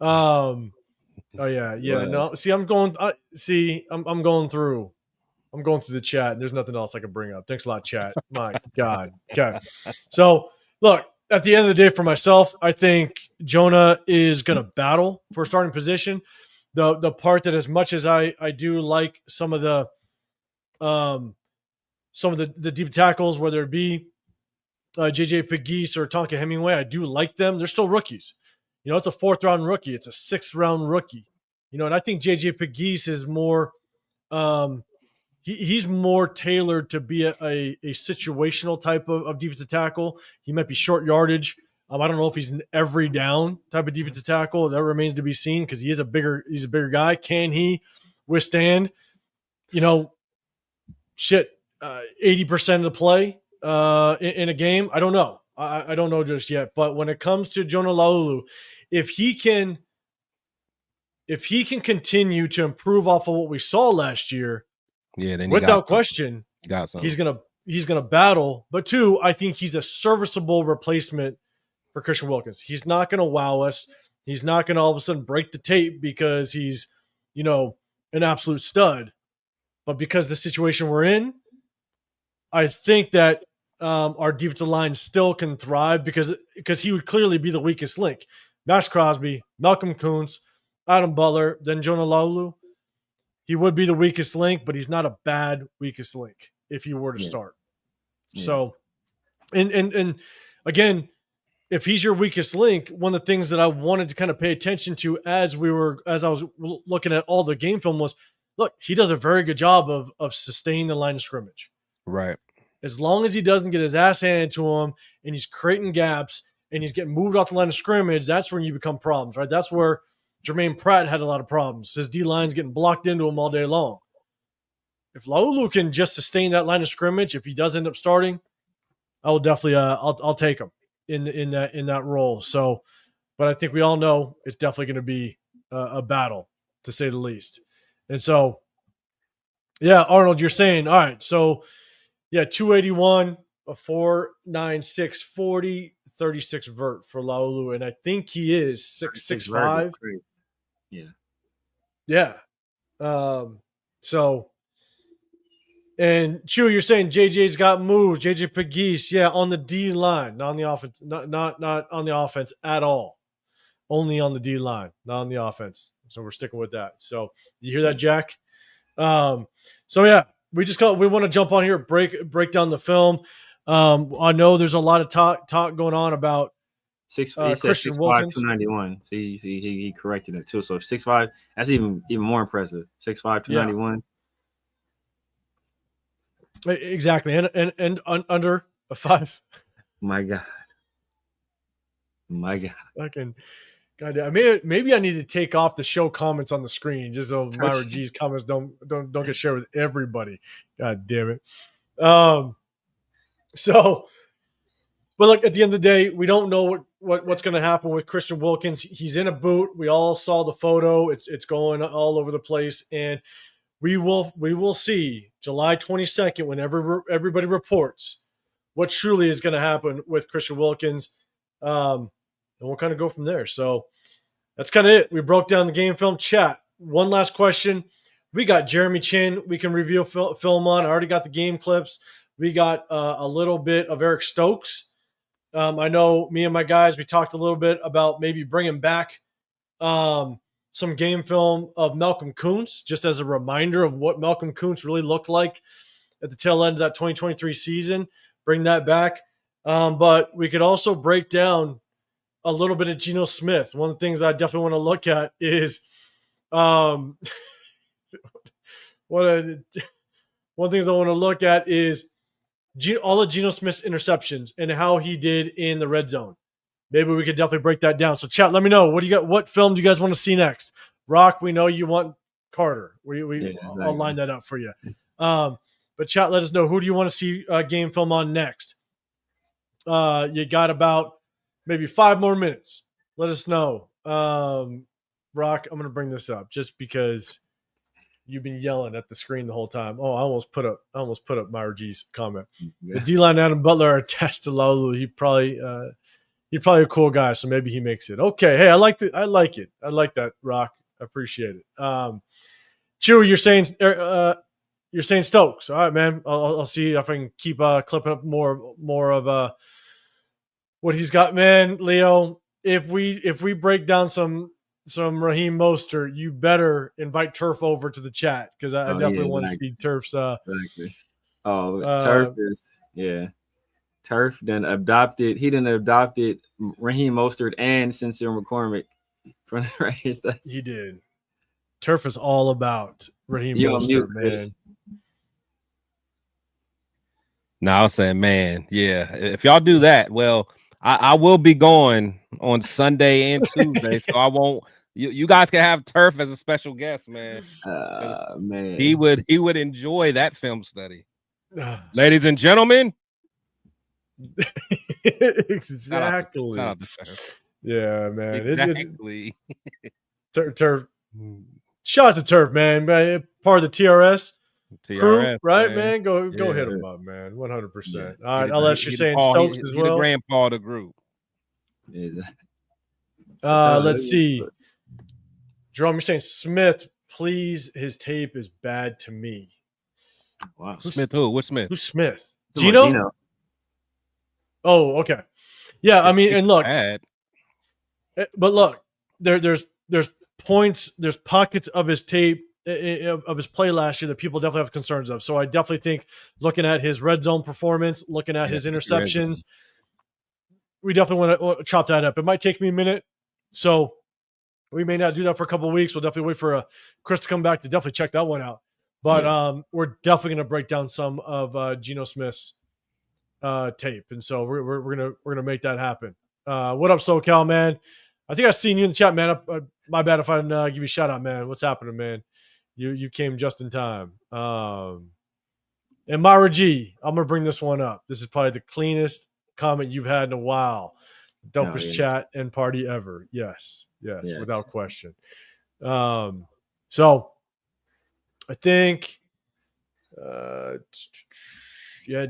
Oh yeah. No. See, I'm going. I'm going through. I'm going through the chat, and there's nothing else I can bring up. Thanks a lot, chat. My God. Okay. So look. At the end of the day, for myself, I think Jonah is going to battle for a starting position. The part that, as much as I do like some of the deep tackles, whether it be JJ Pegues or Tonka Hemingway, I do like them. They're still rookies. It's a 4th-round rookie. It's a 6th-round rookie. And I think JJ Pegues is more he's more tailored to be a situational type of defensive tackle. He might be short yardage. I don't know if he's an every down type of defensive tackle. That remains to be seen because he's a bigger guy. Can he withstand, 80% of the play in a game? I don't know. I don't know just yet. But when it comes to Jonah Laulu, if he can continue to improve off of what we saw last year, then without question, he's gonna battle. But 2, I think he's a serviceable replacement for Christian Wilkins. He's not gonna wow us. He's not gonna all of a sudden break the tape because he's, an absolute stud. But because the situation we're in, I think that our defensive line still can thrive because he would clearly be the weakest link. Max Crosby, Malcolm Kuntz, Adam Butler, then Jonah Laulu. He would be the weakest link, but he's not a bad weakest link if you were to start. Yeah. So, and again, if he's your weakest link, one of the things that I wanted to kind of pay attention to as I was looking at all the game film was, look, he does a very good job of sustaining the line of scrimmage. Right. As long as he doesn't get his ass handed to him and he's creating gaps and he's getting moved off the line of scrimmage, that's when you become problems, right? That's where Jermaine Pratt had a lot of problems. His D-line's getting blocked into him all day long. If Laulu can just sustain that line of scrimmage, if he does end up starting, I will definitely I'll take him in that role. So, but I think we all know it's definitely going to be a battle, to say the least. And so, yeah, Arnold, you're saying, all right, so yeah, 281, a 4.96 40, 36 vert for Laulu, and I think he is 6'5". Yeah. So, and Chew, you're saying JJ's got moved. JJ Pegues, yeah, on the D line, not on the offense, not on the offense at all. Only on the D line, not on the offense. So we're sticking with that. So you hear that, Jack? So yeah, we want to jump on here, break down the film. I know there's a lot of talk going on about Christian Wilkins. 291. See, he corrected it too. So 6'5", that's even more impressive. 6'5", 291. Exactly, and under a 5. My God. Fucking goddamn. Maybe I need to take off the show comments on the screen just so Myra G's comments don't get shared with everybody. God damn it. So, but look, at the end of the day, we don't know what's going to happen with Christian Wilkins. He's in a boot. We all saw the photo. It's going all over the place, and we will see July 22nd whenever everybody reports what truly is going to happen with Christian Wilkins, and we'll kind of go from there. So that's kind of it. We broke down the game film. Chat. One last question. We got Jeremy Chin. We can review film on. I already got the game clips. We got a little bit of Eric Stokes. I know me and my guys, we talked a little bit about maybe bringing back some game film of Malcolm Kuntz, just as a reminder of what Malcolm Kuntz really looked like at the tail end of that 2023 season. Bring that back. But we could also break down a little bit of Geno Smith. One of the things I definitely want to look at is one of the things I want to look at is all of Geno Smith's interceptions and how he did in the red zone. Maybe we could definitely break that down. So, chat, let me know. What do you got? What film do you guys want to see next? Rock, we know you want Carter. I'll line that up for you. But chat, let us know, who do you want to see game film on next? You got about maybe 5 more minutes. Let us know. Rock, I'm going to bring this up just because you've been yelling at the screen the whole time. Oh, I almost put up Myra G's comment. Yeah. The D-line Adam Butler are attached to Laulu. He's probably a cool guy, so maybe he makes it. Okay, hey, I like it. I like that, Rock. I appreciate it. Chewy, you're saying Stokes. All right, man. I'll see if I can keep clipping up more of what he's got, man. Leo, if we break down some Raheem Mostert, you better invite Turf over to the chat, because I definitely want to see Turf's. Exactly. Turf is Turf then adopted. He done adopted Raheem Mostert and Sincere McCormick from the Raiders. He did. Turf is all about Raheem Mostert, man. No, I was saying, man, yeah. If y'all do that, well, I will be going on Sunday and Tuesday, so I won't. You guys can have Turf as a special guest, man. Man, he would enjoy that film study, ladies and gentlemen. Exactly. Shout out to Turf. Yeah, man. Exactly. Turf. Shout out to Turf, man. Part of the TRS crew, right, man? Go hit him up, man. 100%. All right, unless you're saying Stokes as well. The grandpa of the group. Let's see. Jerome, you're saying Smith, please. His tape is bad to me. Wow. Smith who? What's Smith? Who's Smith? Geno? Oh, okay. Yeah, I mean, and look. But look, there's points, there's pockets of his tape, of his play last year, that people definitely have concerns of. So I definitely think, looking at his red zone performance, looking at his interceptions, we definitely want to chop that up. It might take me a minute, so we may not do that for a couple of weeks. We'll definitely wait for Chris to come back to definitely check that one out. But we're definitely going to break down some of Geno Smith's tape, and so we're gonna make that happen. What up, SoCal, man? I think I seen you in the chat, man. My bad if I didn't give you a shout out, man. What's happening, man? You came just in time. And Myra G, I'm gonna bring this one up. This is probably the cleanest comment you've had in a while. Dopest chat and party ever. Yes, without question. So I think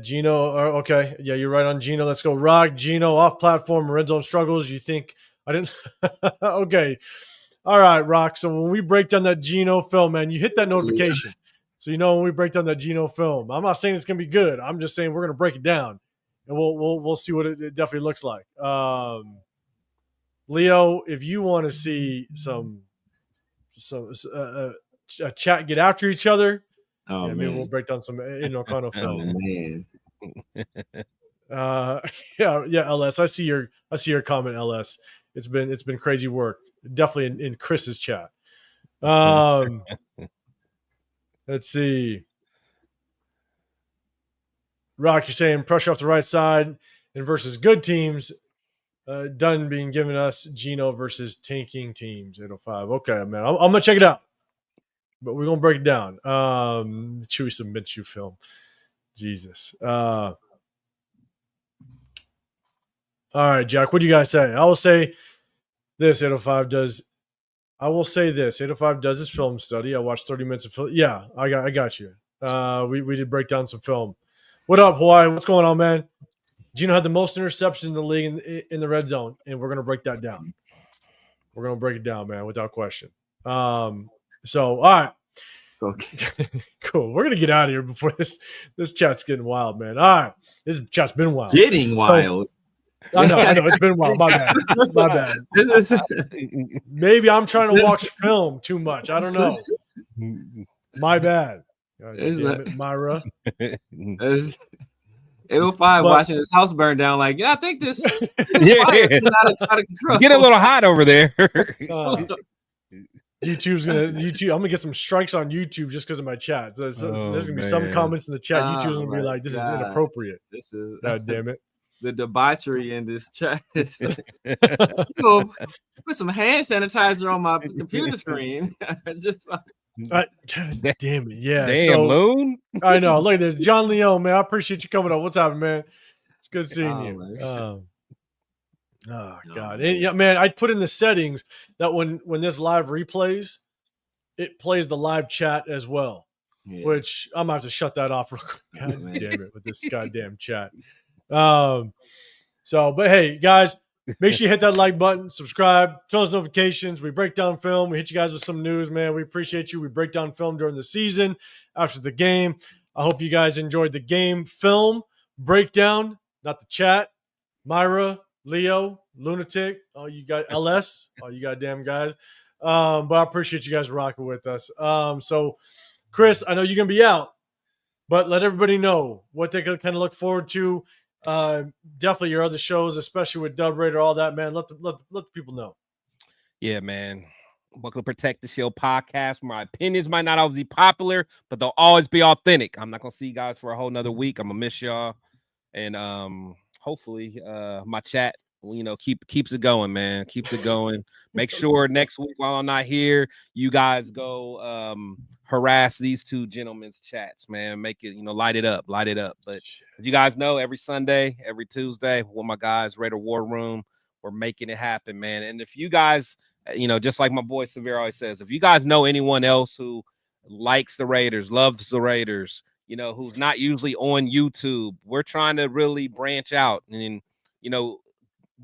Geno. Okay. Yeah, you're right on Geno. Let's go. Rock, Geno, off platform, red zone struggles. You think I didn't? Okay. All right, Rock. So when we break down that Geno film, man, you hit that notification. So you know when we break down that Geno film. I'm not saying it's gonna be good. I'm just saying we're gonna break it down, and we'll see what it definitely looks like. Leo, if you want to see some chat get after each other, maybe we'll break down some O'Connell film. LS. I see your comment, LS. It's been crazy work. Definitely in Chris's chat. Let's see. Rock, you're saying pressure off the right side and versus good teams. Dunn being given us Geno versus tanking teams, 805. Okay, man. I'm gonna check it out. But we're gonna break it down. Chewy submits you film. Jesus. All right, Jack. What do you guys say? I will say this. 805 does. I will say this. 805 does his film study. I watched 30 minutes of film. Yeah, I got you. We did break down some film. What up, Hawaii? What's going on, man? Geno had the most interceptions in the league in the red zone, and we're gonna break that down. We're gonna break it down, man, without question. So all right. Okay. Cool. We're gonna get out of here before this chat's getting wild, man. All right. This chat's been wild. Getting wild. I know. It's been a while. My bad. My bad. Maybe I'm trying to watch film too much. I don't know. My bad. God damn it, Myra. It was fine watching his house burn down. Like, I think this fire is out of control. Get a little hot over there. YouTube's I'm gonna get some strikes on YouTube just because of my chat. So there's gonna be some comments in the chat. YouTube's gonna be like, "This is inappropriate." This is God damn it. The debauchery in this chat. Put some hand sanitizer on my computer screen. Just God damn it. Yeah. Damn, Loon. I know. Look at this. John Leone, man. I appreciate you coming up. What's happening, man? It's good seeing you. Oh, God. And, yeah, man, I put in the settings that when this live replays, it plays the live chat as well, which I'm going to have to shut that off real quick. God damn it with this goddamn chat. But hey, guys, make sure you hit that like button, subscribe, turn those notifications. We break down film. We hit you guys with some news, man. We appreciate you. We break down film during the season, after the game. I hope you guys enjoyed the game film breakdown, not the chat. Myra, Leo, Lunatic, all you guys, LS, all you goddamn guys. But I appreciate you guys rocking with us. So, Chris, I know you're going to be out, but let everybody know what they can kind of look forward to. Definitely your other shows, especially with Dub Raider, all that, man. Let the people know. Yeah, man. Welcome to Protect the Shield podcast. My opinions might not always be popular, but they'll always be authentic. I'm not gonna see you guys for a whole nother week. I'm gonna miss y'all, and hopefully my chat, keeps it going, man. Keeps it going. Make sure next week while I'm not here, you guys go harass these two gentlemen's chats, man. Make it, light it up. But as you guys know, every Sunday, every Tuesday, with my guys, Raider War Room, we're making it happen, man. And if you guys, just like my boy Severe always says, if you guys know anyone else who likes the Raiders, loves the Raiders, who's not usually on YouTube, we're trying to really branch out and,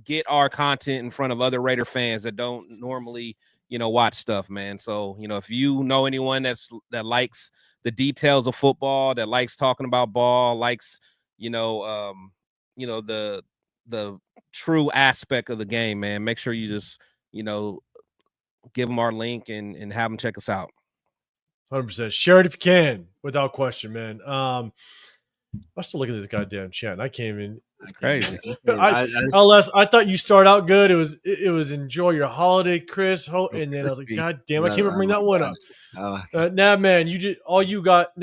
get our content in front of other Raider fans that don't normally, watch stuff, man. So, if you know anyone that likes the details of football, that likes talking about ball, likes, the true aspect of the game, man, make sure you just, give them our link and have them check us out. 100%. Share it if you can, without question, man. I'm still looking at the goddamn chat. And I can't even. It's crazy. LS, I thought you start out good. It was enjoy your holiday, Chris. And then I was like, God damn, I can't even bring that one up. Nah, man, all you got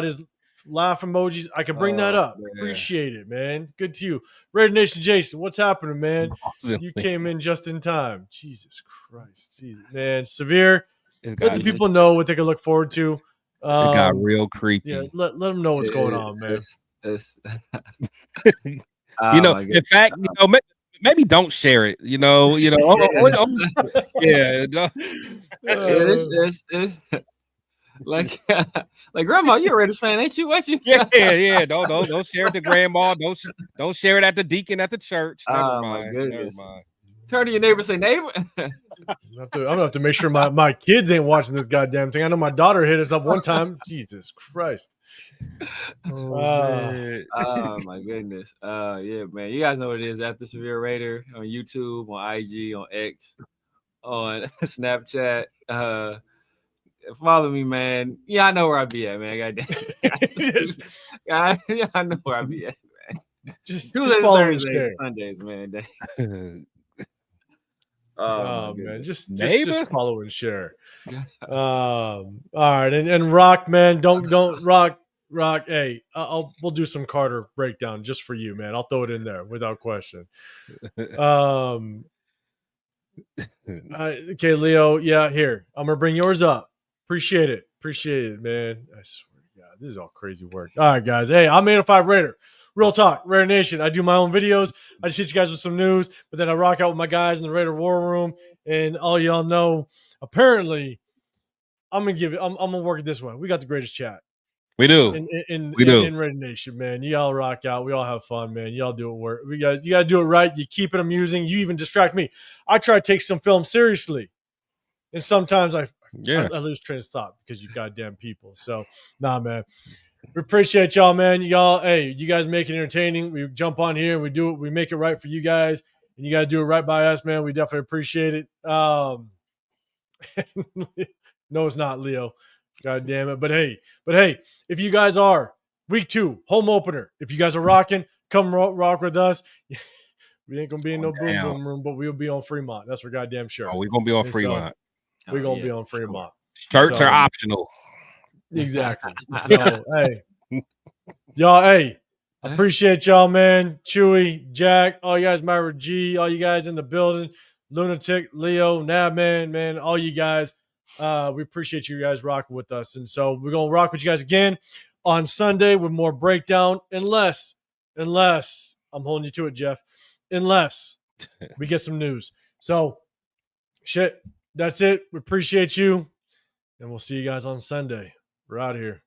is laugh emojis. I can bring that up. Man. Appreciate it, man. Good to you. Raider Nation Jason, what's happening, man? You came in just in time. Jesus Christ. Jesus, man. Severe. Let the people know what they can look forward to. It got real creepy. Yeah, let them know what's going on, man. In fact, maybe don't share it. Like grandma, you're a Raiders fan, ain't you? What you? Yeah. Don't share it to grandma. Don't share it at the deacon at the church. Never mind. Turn to your neighbor, say, neighbor. I'm gonna have to make sure my kids ain't watching this goddamn thing. I know my daughter hit us up one time. Jesus Christ. Oh my goodness. Yeah, man. You guys know what it is after Severe Raider on YouTube, on IG, on X, on Snapchat. Follow me, man. Yeah, I know where I be at, man. I know where I be at, man. Just follow and share. Sundays, man. Man, just follow and share. All right, and Rock, man, don't Rock. Hey, we'll do some Carter breakdown just for you, man. I'll throw it in there without question. Okay, Leo. Yeah, here I'm gonna bring yours up. Appreciate it, man. I swear to God, this is all crazy work. All right, guys. Hey, I'm 805 Raider. Real talk, Raider Nation. I do my own videos. I just hit you guys with some news, but then I rock out with my guys in the Raider War Room, and all y'all know. Apparently, I'm gonna work it this way. We got the greatest chat. We do. In Raider Nation, man. Y'all rock out. We all have fun, man. Y'all do it work. You gotta do it right. You keep it amusing. You even distract me. I try to take some film seriously, and sometimes I lose train of thought because you goddamn people. So, nah, man. We appreciate y'all, man. Y'all, hey, you guys make it entertaining. We jump on here and we make it right for you guys, and you guys do it right by us, man. We definitely appreciate it. No, it's not, Leo. God damn it. But hey, if you guys are week 2, home opener, if you guys are rocking, come rock with us. We ain't gonna be in no boom boom room, but we'll be on Fremont. That's for goddamn sure. Oh, we're gonna be on Fremont. We're gonna be on Fremont. Shirts are optional. Exactly. So hey, y'all, hey, appreciate y'all, man. Chewy, Jack, all you guys, Myra G, all you guys in the building, Lunatic, Leo, Nabman, man, all you guys. We appreciate you guys rocking with us. And so we're gonna rock with you guys again on Sunday with more breakdown, unless I'm holding you to it, Jeff. Unless we get some news. So shit, that's it. We appreciate you. And we'll see you guys on Sunday. We're out of here.